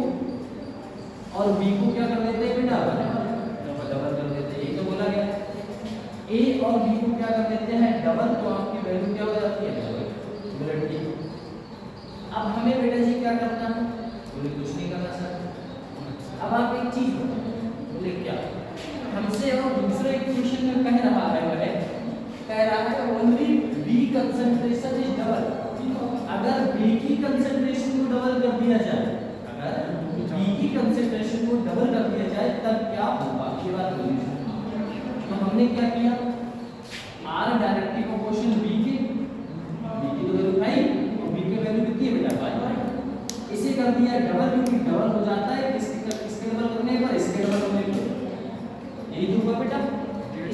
और B को क्या कर देते हैं बेटा, डबल कर देते हैं। ये तो बोला गया A और B को क्या कर देते हैं डबल, तो आपकी वैल्यू क्या हो जाती है डबल। अब हमें बेटा जी क्या करना है, बोले कुछ नहीं करना सर। अब आप एक चीज बोले क्या हमसे, और दूसरे इक्वेशन में कह रहा है वह कह रहा है only B concentration is double. अगर B की कंसंट्रेशन को डबल कर दिया जाए, अगर B की कंसंट्रेशन को डबल कर दिया जाए तब क्या होगा, ये बात बोलिए। तो हमने क्या किया, R डायरेक्टली प्रोपोर्शनल B की तो वैल्यू भाई और B की वैल्यू कितनी है बेटा y, इसे कर दिया डबल, क्योंकि डबल हो जाता है किसके डबल करने पर, इसके डबल करने पर, यही तो हुआ बेटा।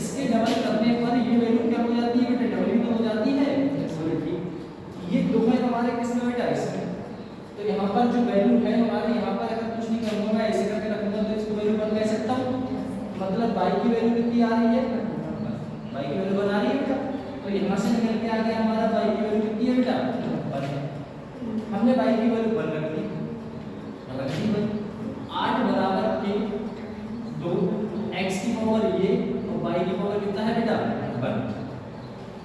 इसके डबल करने पर ये वैल्यू क्या हो जाती है बेटा, डबल तो हो जाती है। ये दो है हमारे किसमें बेटा, इसमें। तो यहाँ पर जो वैल्यू है हमारे, यहाँ पर अगर कुछ नहीं करूँगा मैं ऐसे करके रखूंगा तो इसको वैल्यू बन कह सकता हूँ, मतलब y की वैल्यू कितनी आ रही है, y की वैल्यू बना रही है बेटा। तो यहाँ से निकल के आ गया हमारा y की वैल्यू कितनी है बेटा, 1। हमने y की वैल्यू 1 रख दी, 8 बराबर के 2 x की पावर ये और y की पावर कितना है बेटा 1।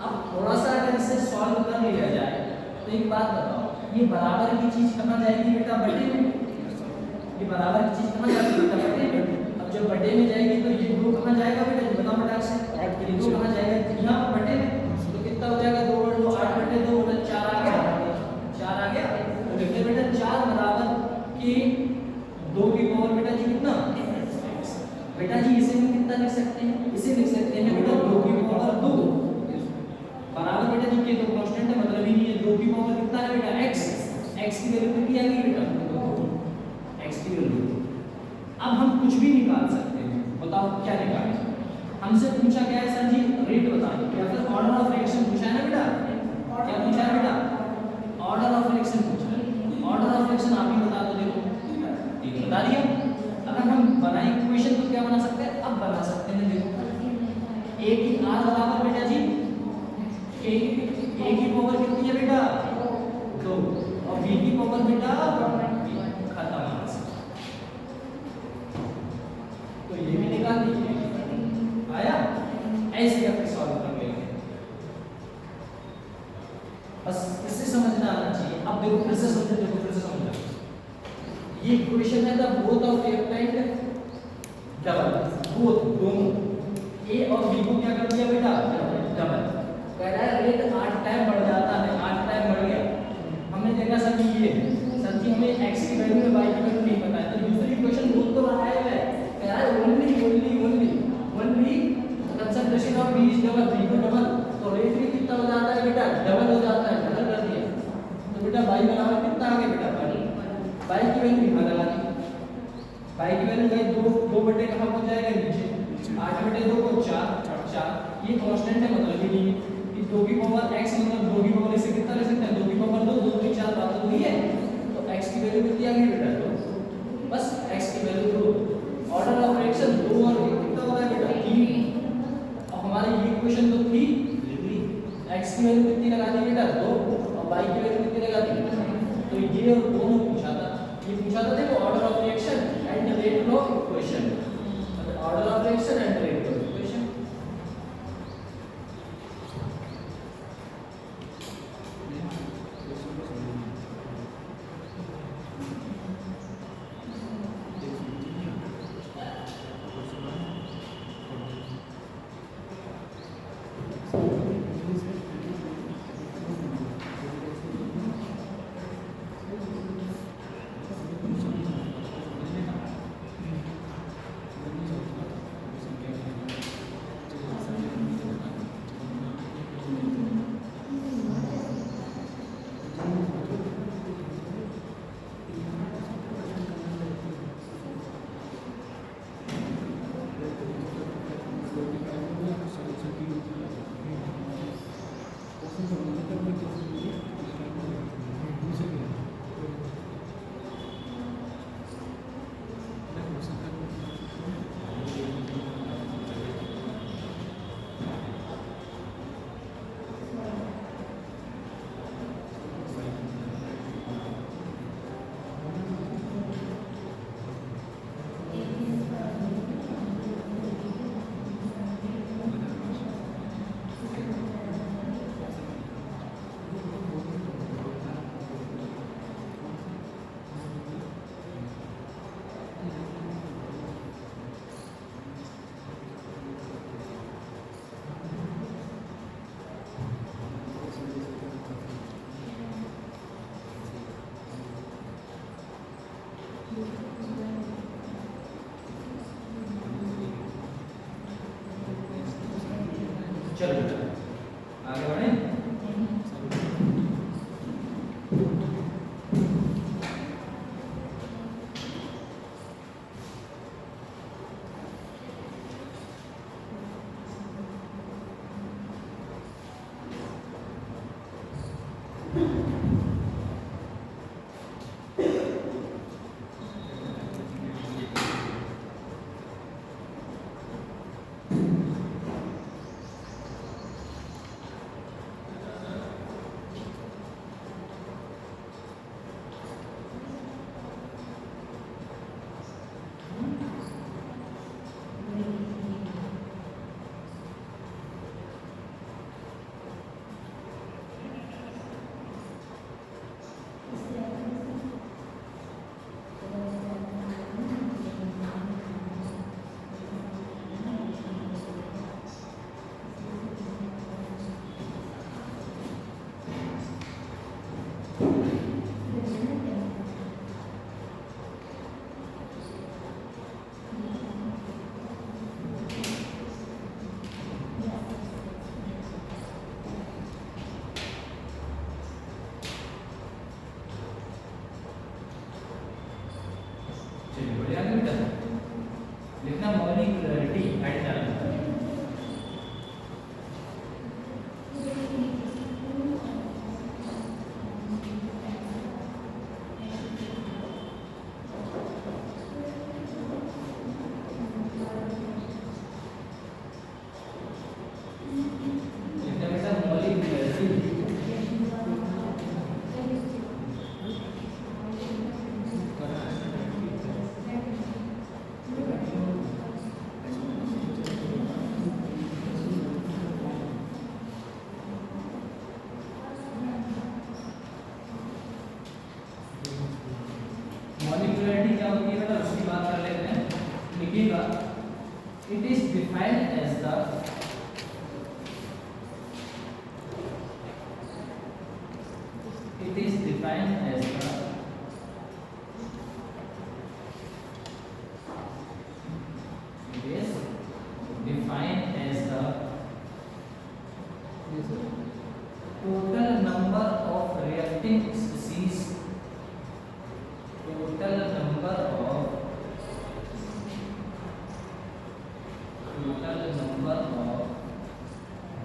अब थोड़ा सा अगर इसे सॉल्व कर लिया जाए तो एक बात बताओ, ये बराबर की चीज कहाँ जाएगी बेटा, बटे में। ये बराबर की चीज कहाँ जाएगी बेटा, बटे में। अब जब बटे में जाएगी तो ये 2 कहाँ जाएगा बेटा, बता फटाक से, ये 2 कहाँ जाएगा, यहाँ पर बटे में। तो कितना हो जाएगा, 2 और 2 8 बटे 2 मतलब 4 आ गया, 4 आ गया। तो देखते बेटा 4 बराबर के 2 की पावर बेटा जी कितना, बेटा जी इसे हम कितना लिख सकते हैं, इसे लिख सकते हैं बेटा 2 की पावर 2 बराबर बेटा जी के तो कांस्टेंट है, मतलब ही ये 2 की पावर कितना है बेटा x, x की वैल्यू कितनी आएगी बेटा, x की वैल्यू। अब हम कुछ भी निकाल सकते हैं, बताओ क्या निकालें। हमसे पूछा क्या है सर जी, रेट बताइए, या फिर ऑर्डर ऑफ रिएक्शन पूछा है ना बेटा, की r बराबर बेटा जी a की पावर कितनी है बेटा 2 और b की पावर बेटा खत्म आंसर। तो ये भी निकाल दीजिए आया। ऐसे आप सॉल्व कर लेंगे बस इससे समझना आना चाहिए। अब देखो फिर से समझो, देखो फिर से समझो। ये इक्वेशन है the both of left hand double, both दोनों a और b को क्या कर दिया बेटा डबल। कह रहा है रेट 8 टाइम बढ़ जाता है, 8 टाइम बढ़ गया। हमने देखा सर ये सर जी हमें x की वैल्यू में y की वैल्यू नहीं पता है, तो दूसरी इक्वेशन बोल तो रहा है कह रहा है only concentration of b is double, b को डबल, तो रेट भी कितना हो जाता है बेटा डबल हो जाता है, डबल कर दिया। तो बेटा y बराबर कितना आ गया बेटा y की वैल्यू यहां लगा दी। y की वैल्यू भाई 2 बटे कहां पहुंच जाएगा नीचे 8 बटे 2 को 4 ये कांस्टेंट है, मतलब ये नहीं कि 2 की पावर x मतलब 2 की पावर इससे कितना ले सकते हैं 2 की पावर 2 2 की 4 बात तो हुई है। तो x की वैल्यू कितनी आ गई बेटा 2, बस x की वैल्यू 2। ऑर्डर ऑफ फ्रैक्शन 2 और 1 कितना हो रहा है बेटा 3। अब हमारी ये इक्वेशन तो थी x की वैल्यू कितनी लगा दी बेटा 2 और y की वैल्यू कितनी लगा दी। तो ये और दोनों पूछा था, ये पूछा था देखो order of reaction and rate of equation, order of reaction and rate of equation. चलो आगे बढ़े। लिखिएगा, it is defined as the total number of reacting species, total number of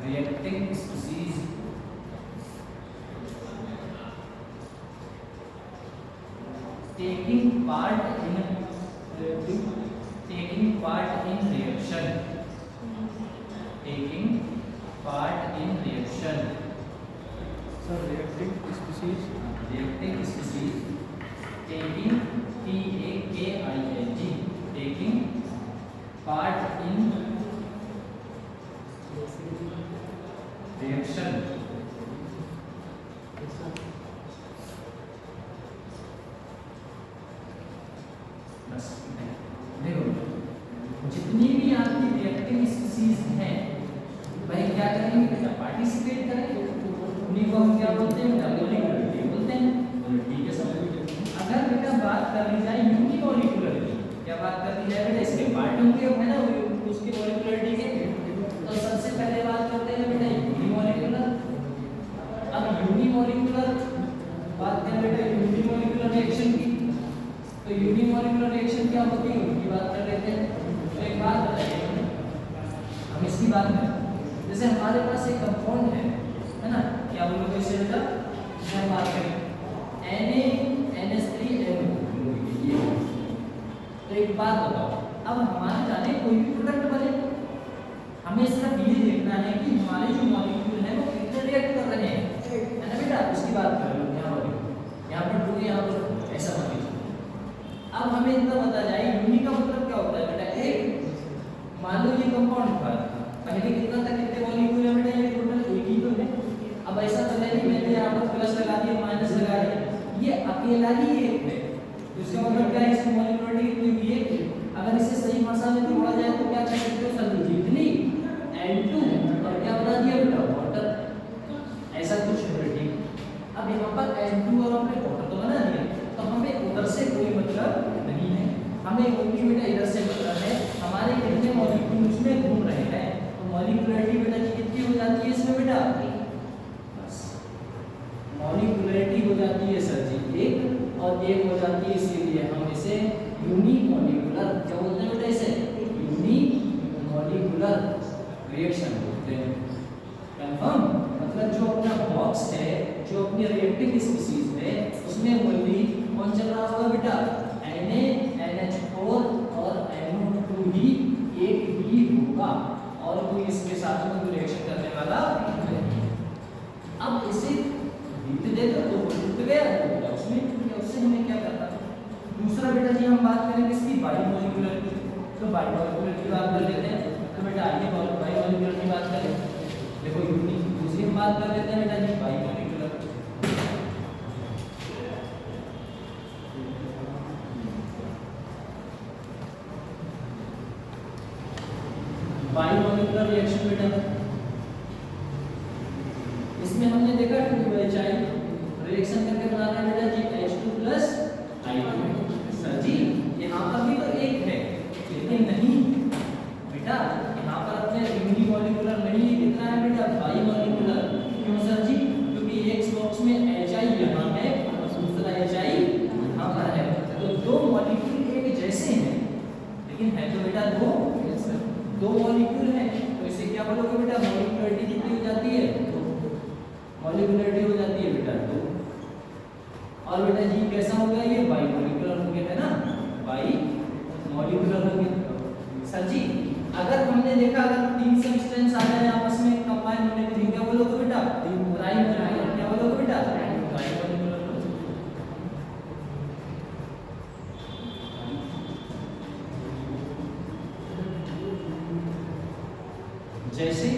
reacting species taking part in reaction, taking part in reaction, sir reacting species taking TAKING taking part in reaction, बस देखो जितनी भी आपकी reacting species हैं भाई क्या करेंगे बेटा, पार्टिसिपेट करेंगे, उन्हीं को हम क्या बोलते हैं बेटा, मॉलिक्यूलरिटी बोलते हैं। ठीक है सब। अगर बेटा बात कर ली जाए यूनिमॉलिक्यूलरिटी, क्या बात कर ली जाए बेटा, इसके पार्ट होंगे है ना उसके मॉलिक्यूलरिटी के, तो सबसे पहले बात करते हैं बेटा यूनिमॉलिक्यूलर। अब यूनिमॉलिक्यूलर बात करें बेटा यूनिमॉलिक्यूलर रिएक्शन की, तो यूनिमॉलिक्यूलर रिएक्शन क्या होती है उनकी बात कर लेते हैं। तो एक बात बताइए, हम इसकी बात करें, जैसे हमारे पास एक कंपाउंड है ना, क्या बोलोगे इसे बेटा, जैसे हम बात करें NaNH3NO, तो एक बात बताओ, अब हमारे जाने कोई भी प्रोडक्ट बने, हमें सिर्फ ये देखना है कि हमारे जो मॉलिक्यूल है वो कितने रिएक्ट कर रहे हैं, है ना बेटा, उसकी बात कर लो। यहाँ पर 2 यहाँ पर ऐसा मत लीजिए। अब हमें इतना बता जाए यूनि का मतलब क्या होता है बेटा, एक मान लो ये कंपाउंड था, पहले कितना था, कितने मॉलिक्यूल है बेटा, ये टोटल एक ही तो है। अब ऐसा तो है नहीं मैंने यहाँ पर प्लस लगा दिया माइनस लगा दिया, ये अकेला ही एक है, इसका मतलब क्या है, इसकी मॉलिक्यूलरिटी कितनी हुई है। अगर इसे सही भाषा में जोड़ा जाए तो क्या कह सकते हो सर, जितनी N2 और क्या बना दिया बेटा, वाटर, ऐसा कुछ है। ठीक, अब यहाँ पर N2 और हमने वाटर तो बना दिया, तो हमें उधर से कोई मतलब नहीं है, हमें ओनली बेटा इधर से मतलब है हमारे कितने मॉलिक्यूल उसमें घूम रहे हैं। तो मॉलिक्यूलरिटी बेटा जी कितनी हो जाती है इसमें बेटा, बस मॉलिक्यूलरिटी हो जाती है सर जी एक, और एक हो जाती है, इसीलिए हम इसे यूनिमॉलिक्यूलर क्या बोलते हैं बेटा, इसे यूनिमॉलिक्यूलर रिएक्शन बोलते हैं। कंफर्म, मतलब जो अपना बॉक्स है, जो अपनी रिएक्टिव स्पीशीज है, उसमें ओनली कौन चल रहा होगा बेटा, NaNH4 और NO2 ही एक ही होगा, और कोई इसके साथ में कोई रिएक्शन करने वाला नहीं। अब इसे बीत देगा तो टूट गया, तो उसमें उससे हमें क्या करना है। दूसरा बेटा जी हम बात करेंगे इसकी बायोमॉलिक्यूलर की, तो बायोमॉलिक्यूलर की बात कर लेते हैं। तो बेटा आइए बायोमॉलिक्यूलर की बात करें। देखो यूनिक दूसरी हम बात कर लेते हैं बेटा जी बायोमॉलिक्यूलर। बायोमॉलिक्यूलर रिएक्शन बेटा, इसमें हमने देखा 2HI रिएक्शन करके बनाना है बेटा जी H2+I2। सर जी यहाँ पर भी तो एक है, लेकिन नहीं बेटा, यहाँ पर अपने यूनिमॉलिक्यूलर नहीं, कितना है बेटा, बायोमॉलिक्यूलर। क्यों सर जी, क्योंकि एक बॉक्स में HI यहाँ है और दूसरा HI यहाँ पर है, तो 2 मॉलिक्यूल एक जैसे हैं, लेकिन है तो बेटा 2 मॉलिक्यूल हैं, तो इसे क्या बोलोगे बेटा, मॉलिक्यूलरिटी कितनी हो जाती है, मॉलिक्यूलरिटी हो जाती है बेटा 2। और बेटा जी कैसा हो गया, ये बायोमॉलिक्यूलर हो गया है ना, बायोमॉलिक्यूलर हो गया। सर जी अगर हमने देखा अगर 3 सब्सटेंस आ जाए आपस में कंबाइन होने के लिए, क्या बोलोगे बेटा, ट्राइमॉलिक्यूलर, क्या बोलोगे बेटा, ट्राइमॉलिक्यूलर। जैसे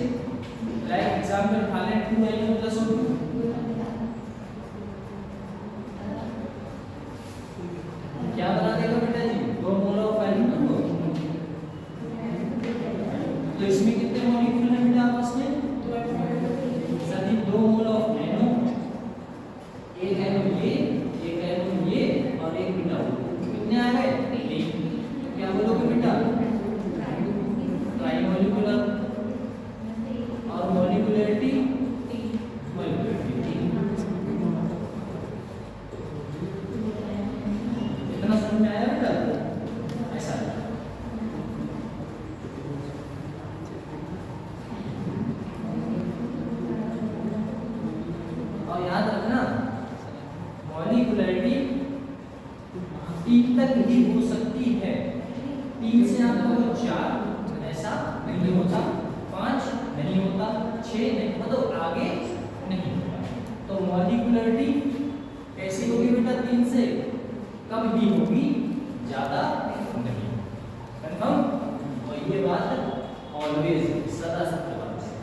लाइक एग्जांपल उठा लें 2NO+O2, क्या बना देगा बेटा जी, 2 मोल ऑफ एल्यूमिनियम, और याद रखना मॉलिक्यूलरिटी 3 तक ही हो सकती है। 3 से आपको 4 ऐसा नहीं होता, 5 नहीं होता, 6 नहीं, मतलब आगे नहीं होता। तो मॉलिक्यूलरिटी कैसी होगी बेटा? 3 से कम ही होगी, ज्यादा नहीं। कंफर्म? और ये बात ऑलवेज सदा सत्य बात है।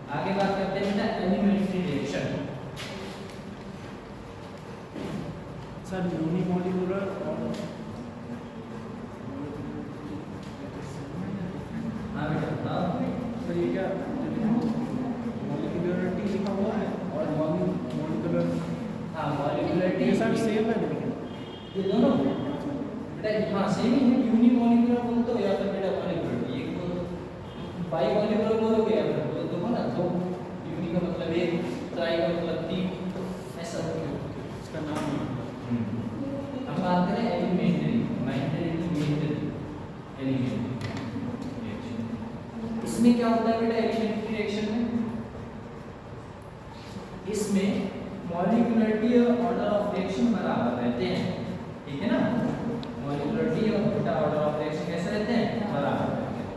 आगे बात करते हैं बेटा एलिमेंट्री रिएक्शन। सर यूनिमोलिकुलर और हाँ बेटा हाँ। तो ये क्या मॉलिक्यूलरिटी लिखा हुआ है और मॉलिक्यूलर हाँ मॉलिक्यूलरिटी ये सब सेम है लेकिन ये दोनों बेटा हाँ सेम ही है। यूनिमोलिकुलर बोल दो या फिर बेटा मॉलिक्यूलर, एक बोल बाई मॉलिक्यूलर बोलोगे या फिर बोल दो ना, दो यूनि का मतलब एक, ट्राई का मतलब 3, ऐसा हो गया इसका नाम है। हम बात करें एलिमेंट्री इसमें क्या होता है बेटा? एलिमेंट्री रिएक्शन में इसमें मॉलिक्यूलरिटी और ऑर्डर ऑफ रिएक्शन बराबर रहते हैं, ठीक है ना? मॉलिक्यूलरिटी और बेटा ऑर्डर ऑफ रिएक्शन कैसे रहते हैं? बराबर रहते हैं।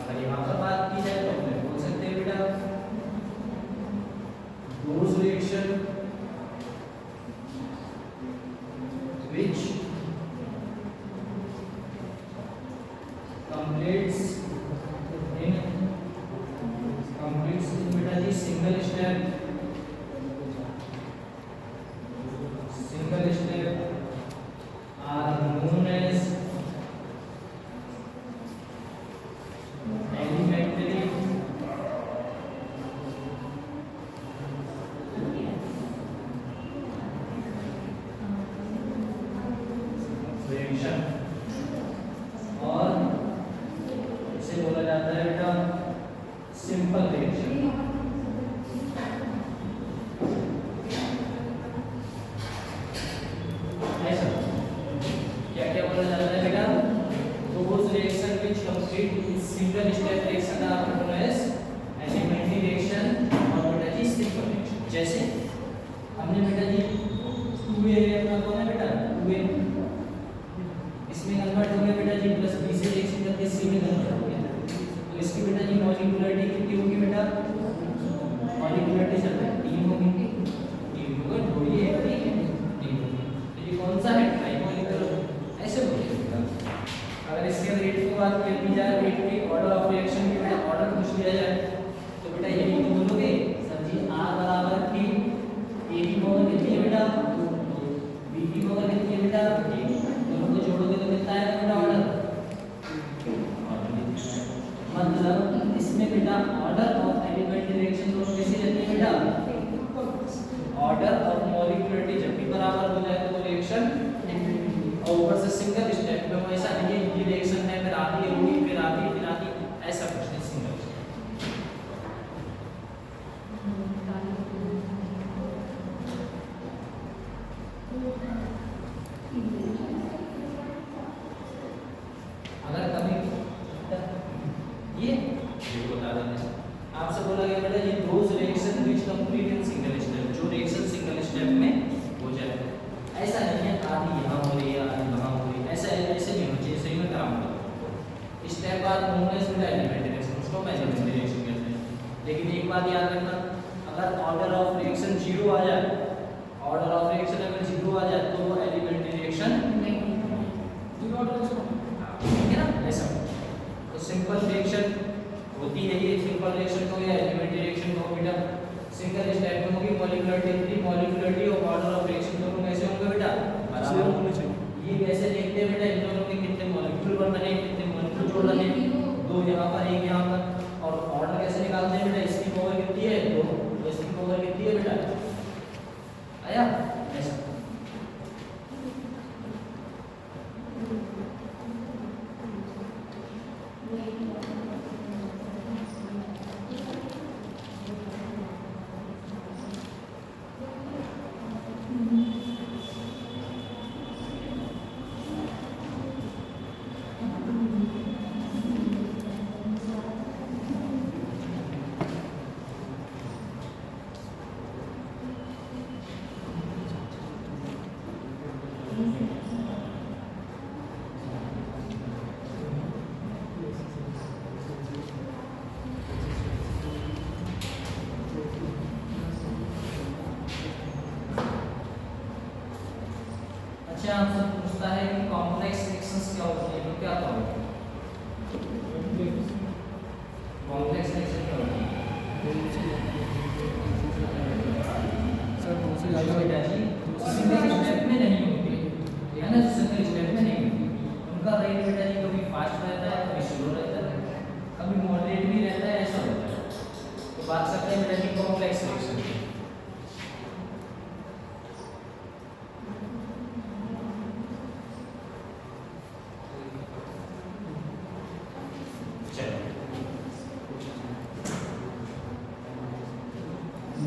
अगर यहाँ पर बात की जाए तो हम बोल सकते हैं बेटा those reaction which completes in बेटा जी single step are known as elementary reaction, और इसे बोला जाता है बेटा सिंपल रिएक्शन। ऐसा क्या क्या बोला जाता है बेटा? those reaction which complete in single step reaction are known as elementary reaction और बेटा जी सिंपल रिएक्शन। जैसे हमने बेटा जी 2a अपना कौन है बेटा? 2a इसमें कन्वर्ट हो गया बेटा जी प्लस b से रिएक्शन करके c में कन्वर्ट हो गया, तो इसकी बेटा जी मॉलिक्यूलरिटी कितनी होगी बेटा? मॉलिक्यूलरिटी चल रहा है 3 होगी, 3 होगा 2 ये 3 होगी, तो ये कौन सा है? Try molecular. ऐसे बोलिए बेटा। अगर इसके रेट की बात की जाए, रेट की ऑर्डर ऑफ रिएक्शन की बेटा ऑर्डर पूछ लिया जाए तो बेटा यही तो बोलोगे सर जी r बराबर t, a की पावर कितनी है बेटा? 2, b की पावर कितनी है बेटा? 3, दोनों को जोड़ोगे तो कितना आएगा बेटा ऑर्डर? मतलब इसमें बेटा ऑर्डर ऑफ एलिमेंट्री रिएक्शन दोनों कैसी रहती है बेटा? ऑर्डर ऑफ मॉलिक्यूलरिटी जब भी बराबर हो जाए तो रिएक्शन, और ऊपर से सिंगल स्टेप में वो ऐसा नहीं है ये रिएक्शन है फिर आधी होगी फिर आधी फिर आधी, ऐसा कुछ नहीं, सिंगल स्टेप। अगर कभी ये बता देते आपसे बोला गया बेटा ये those reaction which complete in single step, जो रिएक्शन सिंगल स्टेप में हो जाए, ऐसा नहीं है आधी यहाँ हो रही है आधी वहाँ हो रही है, ऐसा ऐसे नहीं होना चाहिए। सही में कराऊंगा स्टेप बाद नोन एज बेटा एलिमेंट्री रिएक्शन, उसको मैं एलिमेंट्री रिएक्शन कहते हैं। लेकिन एक बात याद रखना, अगर ऑर्डर ऑफ रिएक्शन 0 आ जाए, ऑर्डर ऑफ रिएक्शन अगर 0 आ जाए तो वो एलिमेंट्री रिएक्शन नहीं, जीरो ऑर्डर इसको ठीक है ना, ऐसा। तो सिंपल रिएक्शन होती है ये, सिंपल रिएक्शन को या एलिमेंट्री रिएक्शन को बेटा सिंगल स्टेप में होगी। मॉलिक्यूलरिटी और ऑर्डर ऑफ रिएक्शन दोनों कैसे होंगे बेटा, बराबर होने चाहिए। ये कैसे देखते हैं बेटा, इन दोनों के कितने मॉलिक्यूल बन रहे हैं, कितने मॉलिक्यूल जोड़ रहे हैं, दो यहाँ पर एक यहाँ पर। और ऑर्डर कैसे निकालते हैं बेटा, इसकी पावर कितनी है, दो, तो इसकी पावर कितनी है बेटा, आया ऐसा। अच्छा, आपसे पूछता है कि कॉम्प्लेक्स रिएक्शंस क्या होती है, तो क्या कहोगे? कॉम्प्लेक्स रिएक्शन क्या होती है? चलो बेटा जी, सिंगल स्टेप में नहीं होती है ना, सिंगल स्टेप में नहीं होती। उनका रेट बेटा जी कभी फास्ट रहता है, कभी स्लो रहता है, कभी मॉडरेट भी रहता है, ऐसा होता है। तो बात करते हैं बेटा जी कॉम्प्लेक्स रिएक्शन की।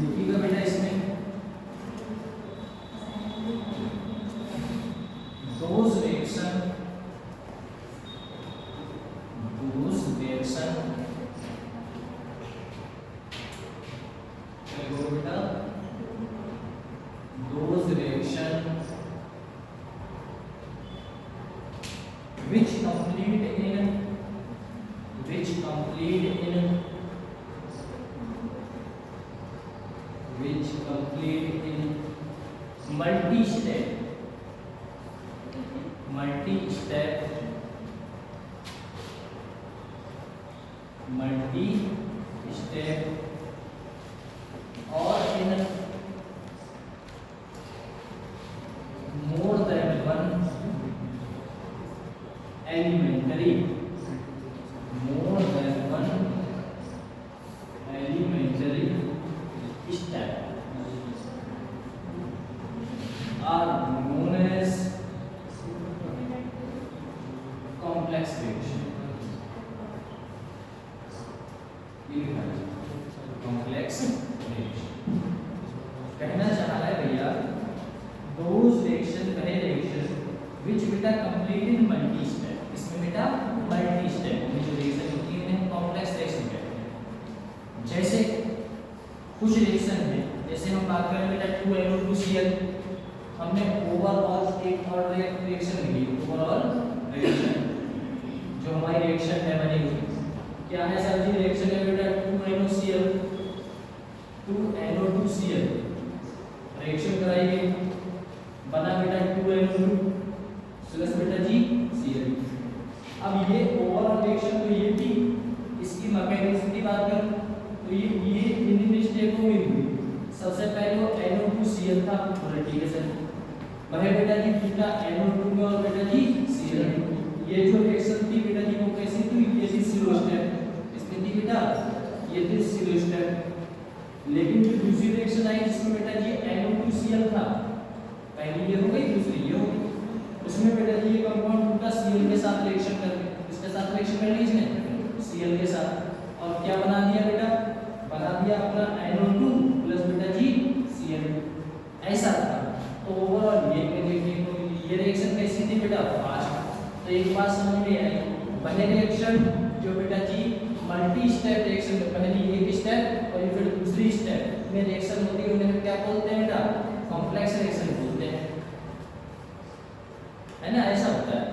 देखिएगा बेटा इसमें those reaction देखो बेटा those reaction which complete in multi-step or in more than one elementary step are known as complex reaction. Complex reaction कहना चाह रहा है भैया, दोज रिएक्शन वह रिएक्शन विच बेटा कंप्लीट इन मल्टी स्टेप, इसमें बेटा मल्टी स्टेप में जो रिएक्शन होती है उन्हें कॉम्प्लेक्स रिएक्शन कहते हैं। जैसे कुछ रिएक्शन है, जैसे हम बात करें बेटा 2NO2Cl, हमने ओवरऑल एक और रिएक्शन ली, ओवरऑल रिएक्शन जो हमारी रिएक्शन है बनी हुई क्या है सर जी, रिएक्शन है बेटा 2NO2Cl रिएक्शन कराई गई, बना बेटा 2NO2 प्लस बेटा जी Cl। अब ये ओवरऑल रिएक्शन तो ये थी, इसकी मैकेनिज्म की बात करूं तो ये इन स्टेपों में हुई। सबसे पहले वो NO2Cl था, ठीक है सर, वह बेटा जी दूसरा NO2 में और बेटा जी Cl। ये जो रिएक्शन थी बेटा जी वो कैसी थी, ये थी स्लो स्टेप, इसमें थी बेटा ये थी स्लो स्टेप। लेकिन जो दूसरी रिएक्शन आई जिसमें बेटा जी NO2Cl था, पहली ये हो गई दूसरी ये हो गई, उसमें बेटा जी ये कंपाउंड टूटा Cl के साथ रिएक्शन कर गया, इसके साथ रिएक्शन कर ली इसने Cl के साथ, और क्या बना दिया बेटा, बना दिया अपना NO2 प्लस बेटा जी Cl, ऐसा था। तो ओवरऑल ये देखने को ये रिएक्शन कैसी थी बेटा, फास्ट। तो एक बात समझ में आई, पहले रिएक्शन जो बेटा जी मल्टी स्टेप रिएक्शन में पहली एक स्टेप और फिर दूसरी स्टेप में रिएक्शन होती है उन्हें क्या बोलते हैं बेटा, कॉम्प्लेक्स रिएक्शन बोलते हैं, है ना, ऐसा होता है।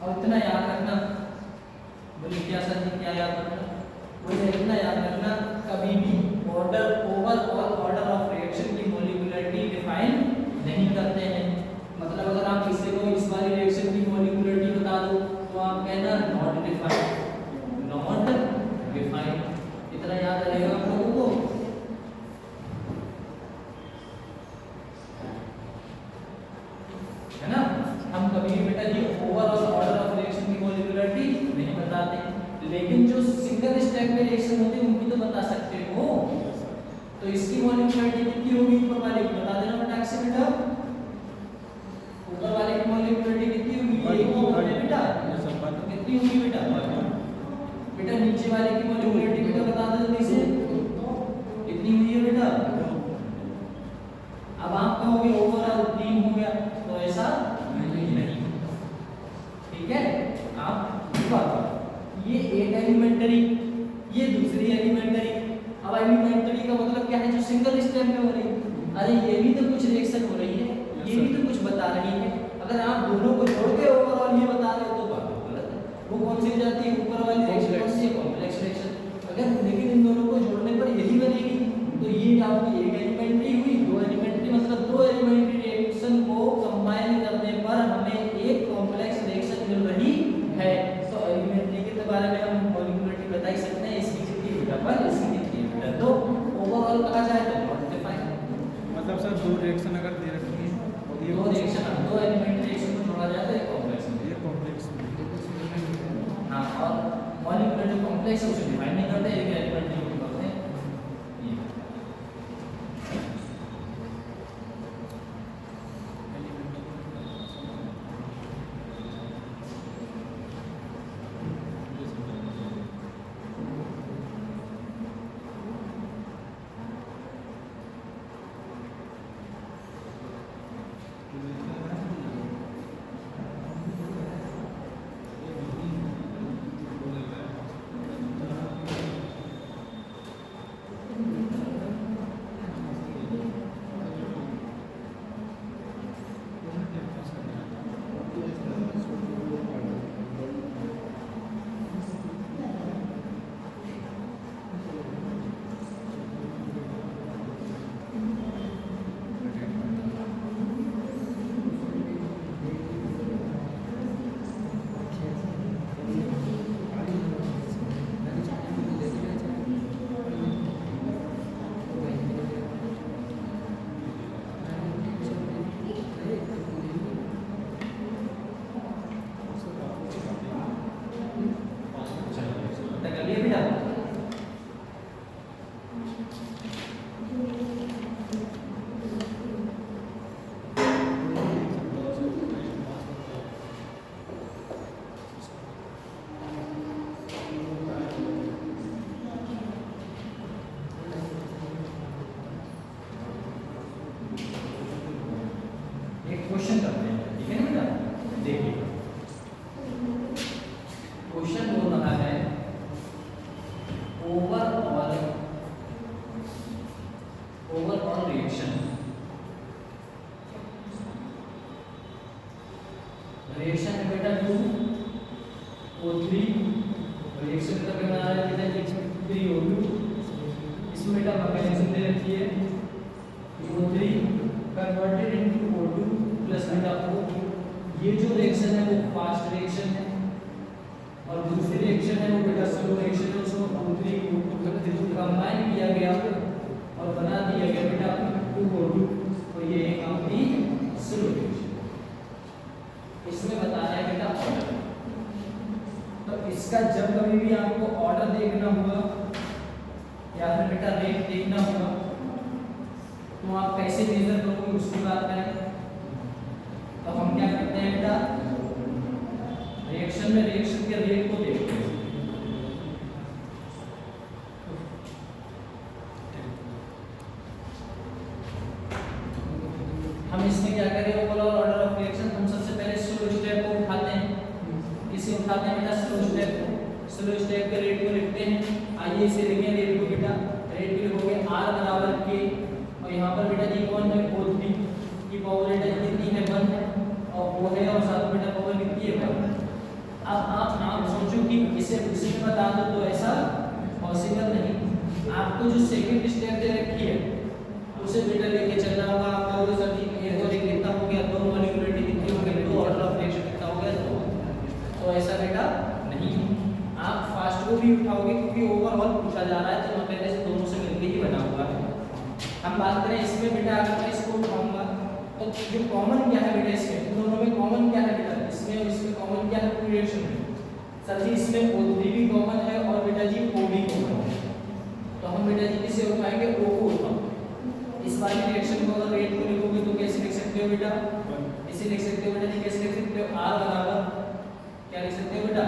और इतना याद रखना, बोले क्या सर जी क्या याद रखना, तो इतना याद रखना, कभी भी order overall order of reaction की मॉलिक्यूलरिटी डिफाइन नहीं करते हैं। मतलब अगर आप किसी को इस वाली रिएक्शन की मॉलिक्यूलरिटी बता दो तो आप कहना नॉट डिफाइंड, नॉट डिफाइंड। इतना याद रहेगा आप लोगों को। है ना, हम कभी भी बेटा ये ओवरऑल ऑर्डर ऑफ रिएक्शन की मॉलिक्यूलरिटी नहीं बताते, लेकिन जो सिंगल स्टेप में रिएक्शन होती है उनकी तो बता सकते हो। तो इसकी मॉलिक्यूलरिटी कितनी होगी, ऊपर वाले की बता देना फटाक से बेटा। ऊपर वाले की मॉलिक्यूलरिटी कितनी होगी, ये ही होगा बेटा, कितनी होगी बेटा। बेटा नीचे वाले की मॉलिक्यूलरिटी बेटा बता दो जल्दी से, कितनी हुई है बेटा। अब आप कहोगे ओवरऑल 3 हो गया, तो ऐसा नहीं, ठीक है। आप ये एक एलिमेंटरी, ये दूसरी एलिमेंटरी। अब एलिमेंटरी का मतलब क्या है, जो सिंगल स्टेप में हो रही है। अरे ये भी तो कुछ रिएक्शन हो रही है, ये भी तो कुछ बता रही है। अगर आप दोनों को जोड़ के ओवरऑल ये बता रहे हो तो बात गलत है। वो कौन सी हो जाती है, ऊपर वाली रिएक्शन कौन सी है, कॉम्प्लेक्स रिएक्शन। अगर लेकिन इन दोनों को जोड़ने पर यही बनेगी, तो ये आपकी एक एलिमेंटरी हुई, दो एलिमेंटरी मतलब दो एलिमेंटरी रिएक्शन को कंबाइन करने पर हमें एक कॉम्प्लेक्स रिएक्शन मिल रही है। तो एलिमेंटरी के बारे में हम मॉलिक्यूलरिटी बता ही सकते हैं, इसकी कितनी है डबल, इसकी कितनी है बेटा। तो ओवरऑल कहा जाए तो नॉट डिफाइंड। मतलब सर दो रिएक्शन अगर दे रखी है, दो रिएक्शन, दो एलिमेंटरी रिएक्शन को जोड़ा जाए तो एक कॉम्प्लेक्स ये कॉम्प्लेक्स। हाँ, और मॉलिक्यूलर जो कॉम्प्लेक्स है उसे डिफाइन नहीं करते, एक एलिमेंटरी को करते हैं। क्वेश्चन करते हैं, ठीक है ना बेटा। देखिए क्वेश्चन बोल रहा है ओवरऑल रिएक्शन है बेटा 2O3 रिएक्शन का बना रहा है बेटा 3O2। इसमें बेटा मैकेनिज्म दे रखी है O3 converted into O2 plus बेटा O। ये जो रिएक्शन है वो फास्ट रिएक्शन है और दूसरी रिएक्शन है वो बेटा स्लो रिएक्शन है। उसको O3 O2 कंबाइन किया गया और बना दिया गया बेटा 2O2। तो ये एक आपकी स्लो रिएक्शन। इसमें बताना है बेटा ऑर्डर। तो इसका जब कभी भी आपको ऑर्डर देखना होगा या फिर बेटा रेट देखना होगा तो आप कैसे मेजर करोगे उसकी बात करें। तो हम क्या करते हैं बेटा रिएक्शन में रिएक्शन के रेट को देखते हैं। हम इसमें क्या करें ओवरऑल ऑर्डर ऑफ रिएक्शन हम सबसे पहले स्लो स्टेप को उठाते हैं। इसे उठाते हैं बेटा स्लो स्टेप को। स्लो स्टेप के रेट को लिखते हैं। आइए इसे लिखें रेट को बेटा। रेट को लिखोगे R बराबर K और यहाँ पर बेटा जी कौन है O3 की पावर बेटा कितनी है 1 है और वो है और साथ में बेटा पावर कितनी है 1। अब आप सोचो कि इसे में बता दो तो ऐसा पॉसिबल नहीं। आपको जो सेकंड स्टेप दे रखी है उसे बेटा लेके चलना होगा। आप कहोगे सर जी एक कितना हो गया, 2 मॉलिक्यूलरिटी कितनी हो गई, 2 ऑर्डर ऑफ रिएक्शन कितना हो गया, 2। तो ऐसा बेटा नहीं, आप फास्ट को भी उठाओगे क्योंकि ओवरऑल पूछा जा रहा है, तो मैं पहले से दोनों से मिलके ही बना हुआ है। हम बात करें इसमें बेटा, अगर मैं इसको उठाऊंगा तो जो कॉमन क्या है बेटा, इसमें इन दोनों में कॉमन क्या है बेटा, इसमें और इसमें कॉमन क्या है पूरी रिएक्शन में। सर जी इसमें O3 भी कॉमन है और बेटा जी O भी कॉमन है, तो हम बेटा जी किसे उठाएंगे, O को उठाओ। इस वाली रिएक्शन को अगर रेट को लिखोगे तो कैसे लिख सकते हो बेटा, इसे लिख सकते हो बेटा जी, कैसे लिख सकते हो, R बराबर क्या लिख सकते हो बेटा,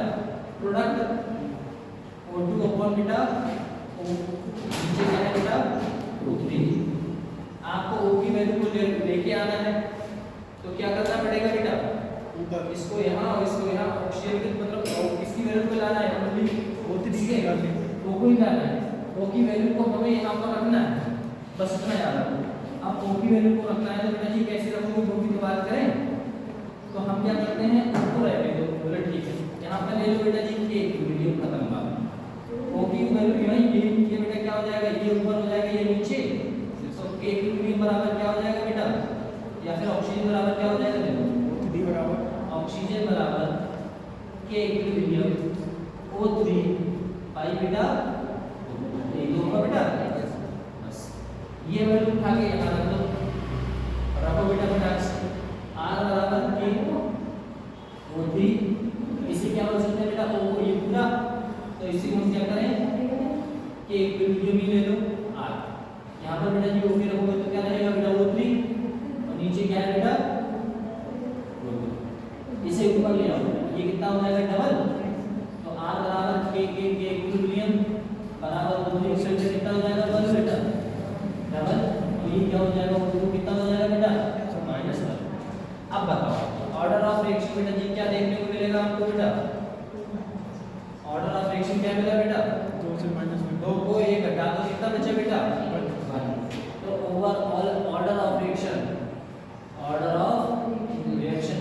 प्रोडक्ट O2 अपॉन बेटा O, नीचे क्या है बेटा O3। आपको O की वैल्यू को लेके आना है तो क्या करना पड़ेगा बेटा, ऊपर इसको यहाँ और इसको यहाँ, ऑक्सीजन मतलब किसकी वैल्यू को लाना है, ओनली O3 के O को ही लाना है। O की वैल्यू को हमें यहाँ पर रखना है, बस इतना याद रखो। अब O की वैल्यू को रखना है तो बेटा जी कैसे रखोगे, O की बात करें तो हम क्या करते हैं, O को रहने दो, बोले ठीक है। यहाँ पर ले लो बेटा जी K, वीडियो खत्म बात। O की वैल्यू यही ये बेटा क्या हो जाएगा, ये ऊपर हो जाएगा ये नीचे, तो K इक्विलिब्रियम बराबर क्या हो जाएगा बेटा, या फिर ऑक्सीजन बराबर क्या हो जाएगा, देखो O3 बराबर ऑक्सीजन बराबर K इक्विलिब्रियम O3 पाई बेटा, ये होगा बेटा। बस ये वैल्यू उठा के यहाँ रख दो, रखो बेटा फटाक से, R बराबर K O3, इसे क्या बोल सकते हैं बेटा, O को ये पूरा, तो इसी को हम क्या करें, K इक्विलिब्रियम ही ले लो R। यहाँ पर बेटा जी O के रखोगे तो क्या रहेगा बेटा O3, और नीचे क्या है बेटा O2, इसे ऊपर ले आओ, ये कितना हो जाएगा डबल, तो R बराबर K इक्विलिब्रियम बराबर O3 से कितना हो जाएगा डबल बेटा, डबल, तो ये क्या हो जाएगा O2 कितना हो जाएगा बेटा -1। अब बताओ ऑर्डर ऑफ रिएक्शन बेटा जी क्या देखने को मिलेगा आपको बेटा, ऑर्डर ऑफ रिएक्शन क्या मिला बेटा, 2 से -1, 2 को 1 घटा दो कितना बचा बेटा 1। तो ओवरऑल ऑर्डर ऑफ रिएक्शन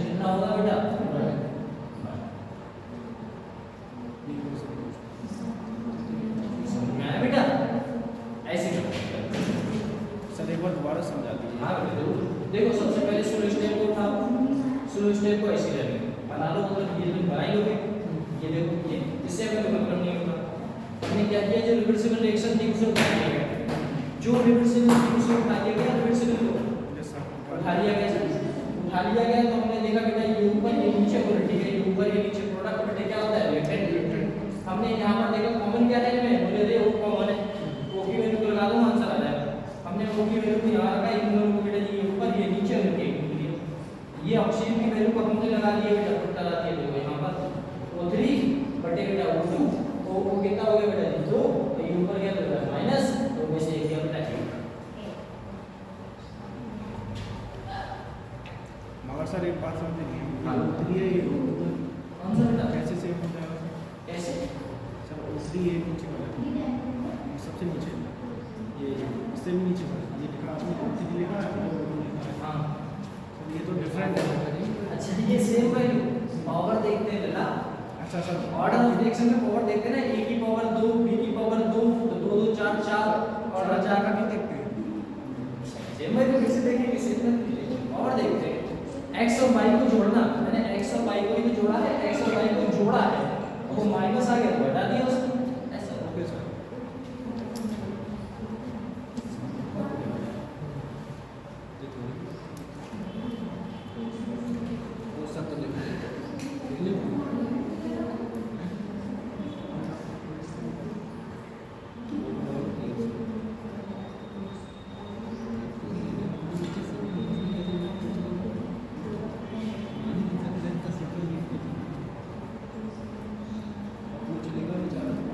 कितना होगा बेटा, समझ में बेटा, ऐसे सर एक बार दोबारा समझा दीजिए। हाँ देखो सबसे पहले स्लो स्टेप को उठाओ, स्लो स्टेप को ऐसे लेंगे, बना लो, मतलब ये तुम बनाई लोगे, ये देखो ये इससे कोई मतलब नहीं होगा। हमने क्या किया, जो रिवर्सिबल रिएक्शन थी उसे उठा लिया गया, जो रिवर्सिबल थी उसे उठा लिया गया, रिवर्सिबल को उठा लिया गया, उठा लिया गया। तो हमने देखा बेटा ये ऊपर ये नीचे बोले ठीक है, ये ऊपर ये नीचे प्रोडक्ट बेटे क्या होता है रिएक्टेंट। हमने यहाँ पर देखा कॉमन क्या है इनमें, बोले रे वो कॉमन है, O की वैल्यू को लगा दो आंसर आ जाएगा। हमने O की वैल्यू को यहाँ रखा, इन दोनों को बेटा ये ऊपर ये नीचे करके ये ऑक्सीजन की वैल्यू को हमने लगा दिया बेटा, पट्टा लगा दिया देखो यहाँ पर O3 बटे बेटा O2, O कितना हो गया बेटा 2, तो ये ऊपर गया बेटा माइनस, तो में से एक गया बेटा 1। मगर सर एक बात समझिए, हाँ। O3 है ये कौन सा बेटा, कैसे सेव हो जाएगा कैसे सर, O3 ये नीचे वाला सबसे नीचे, ये इससे भी नीचे वाला, ये लिखा आपने O3 लिखा है और O लिखा है, हाँ सर ये तो डिफरेंट है। अच्छा ये सेम वैल्यू पावर देखते हैं बेटा, अच्छा सर ऑर्डर ऑफ रिएक्शन में पावर देखते हैं ना, A की पावर 2 B की पावर 2, तो 2 2 4 4 और 4 का भी देखते हैं। सेम वैल्यू कैसे देखेंगे, सेम पावर देखते हैं। x और y को जोड़ना, मैंने x और y को ही तो जोड़ा है, x और y को जोड़ा है, वो माइनस आ गया तो हटा दिया उसको, ऐसा। Okay sir. चलेगा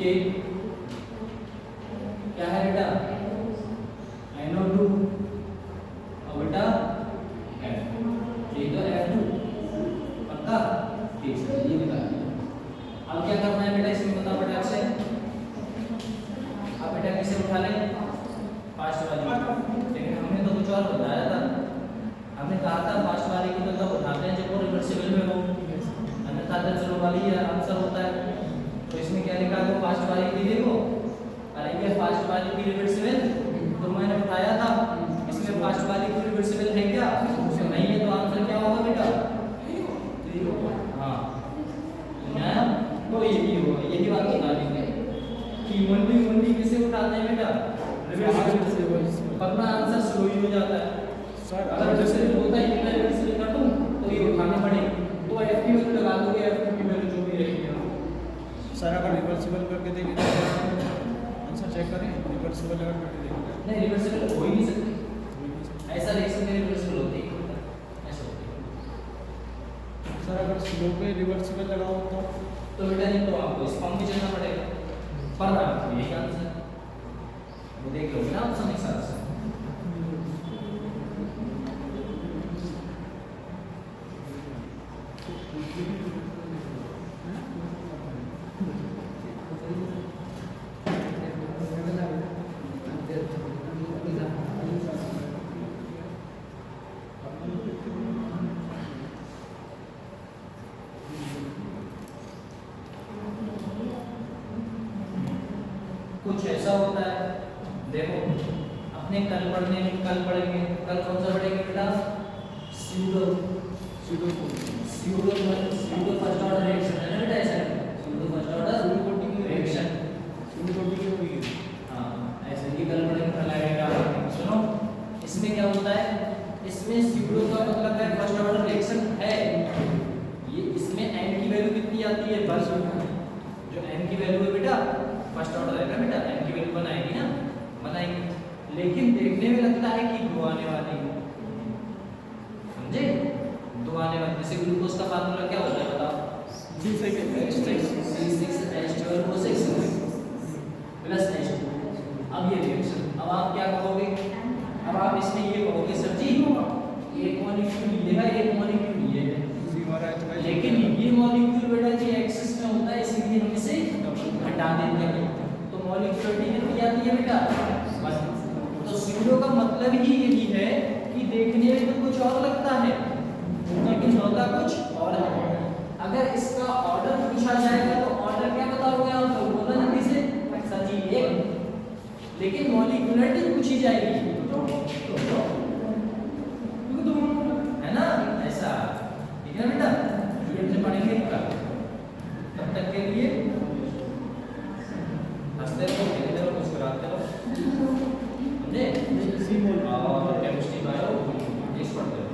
के क्या है बेटा NO2 और बेटा F ये तो F2 पक्का ठीक है ये निकाल दिया। अब क्या करना है बेटा इसमें बताओ बेटा से अब बेटा किसे उठा लें फास्ट वाली लेकिन हमने तो कुछ और बताया था हमने कहा था फास्ट वाले की तो तब उठाते हैं जब वो रिवर्सिबल में हो अन्यथा तो स्लो वाली ही आंसर होता है तो इसमें क्या लिखा है तो फास्ट वाली की देखो अरे ये फास्ट वाली की रिवर्सिबल तो मैंने बताया था इसमें फास्ट वाली की रिवर्सिबल है क्या नहीं है तो आंसर क्या होगा बेटा हाँ ना तो यही होगा यही बात बता देंगे कि मंडी किसे उठाते हैं बेटा रिवर्सिबल अपना आंसर स्लो ही हो जाता है सर अगर जैसे होता है इतना रिवर्सिबल कर दूं तो ये उठाने पड़ेगी तो F की वैल्यू लगा दोगे F की वैल्यू जो भी रहेगी सर अगर रिवर्सिबल करके देंगे तो आंसर चेक करें रिवर्सिबल अगर करके देंगे नहीं रिवर्सिबल हो ही नहीं सकती ऐसा लिख सकते रिवर्सिबल होती है ऐसा होती है सर अगर स्लो पे रिवर्सिबल लगाओ तो बेटा नहीं तो आपको इस फॉर्म में चलना पड़ेगा पर आपको यही आंसर वो देख लो ना ऑप्शन एक साथ से कुछ ऐसा होता है देखो अपने कल पढ़ेंगे कल कौन सा पढ़ेंगे बेटा स्यूडो फर्स्ट ऑर्डर रिएक्शन है ना बेटा ऐसा स्यूडो फर्स्ट ऑर्डर रिएक्शन हाँ ऐसे ही कल पढ़ेंगे कल आएगा सुनो इसमें क्या होता है इसमें स्यूडो का मतलब है फर्स्ट ऑर्डर रिएक्शन है ये इसमें n की वैल्यू कितनी आती है बस जो n की वैल्यू है बेटा फर्स्ट ऑर्डर है ना बेटा n की वैल्यू बनाएगी ना बनाएगी लेकिन देखने में लगता है कि दो आने वाली है समझे दो आने वाली जैसे ग्लूकोज का फार्मूला क्या होता है बताओ C6H12O6 प्लस H2 अब ये रिएक्शन अब आप क्या कहोगे अब आप इसमें ये कहोगे सर जी एक मॉलिक्यूल ये है एक मॉलिक्यूल ये है लेकिन ये मॉलिक्यूल बेटा जी एक्सिस में होता है इसलिए हम इसे हटा देते हैं तो मॉलिक्यूलरिटी कितनी आती है बेटा तो स्यूडो का मतलब ही यही है कि देखने में तो कुछ और लगता है लेकिन होता कुछ और है अगर इसका ऑर्डर पूछा जाएगा तो ऑर्डर क्या बताओगे आप तो बोला जल्दी से सर जी एक लेकिन मॉलिक्यूलरिटी पूछी जाएगी है ना ऐसा ठीक है बेटा ये हमसे पढ़ेंगे तब तक के लिए हंसते रहो खेलते रहो मुस्कुराते रहो समझे और केमिस्ट्री बायो इंग्लिश पढ़ते रहो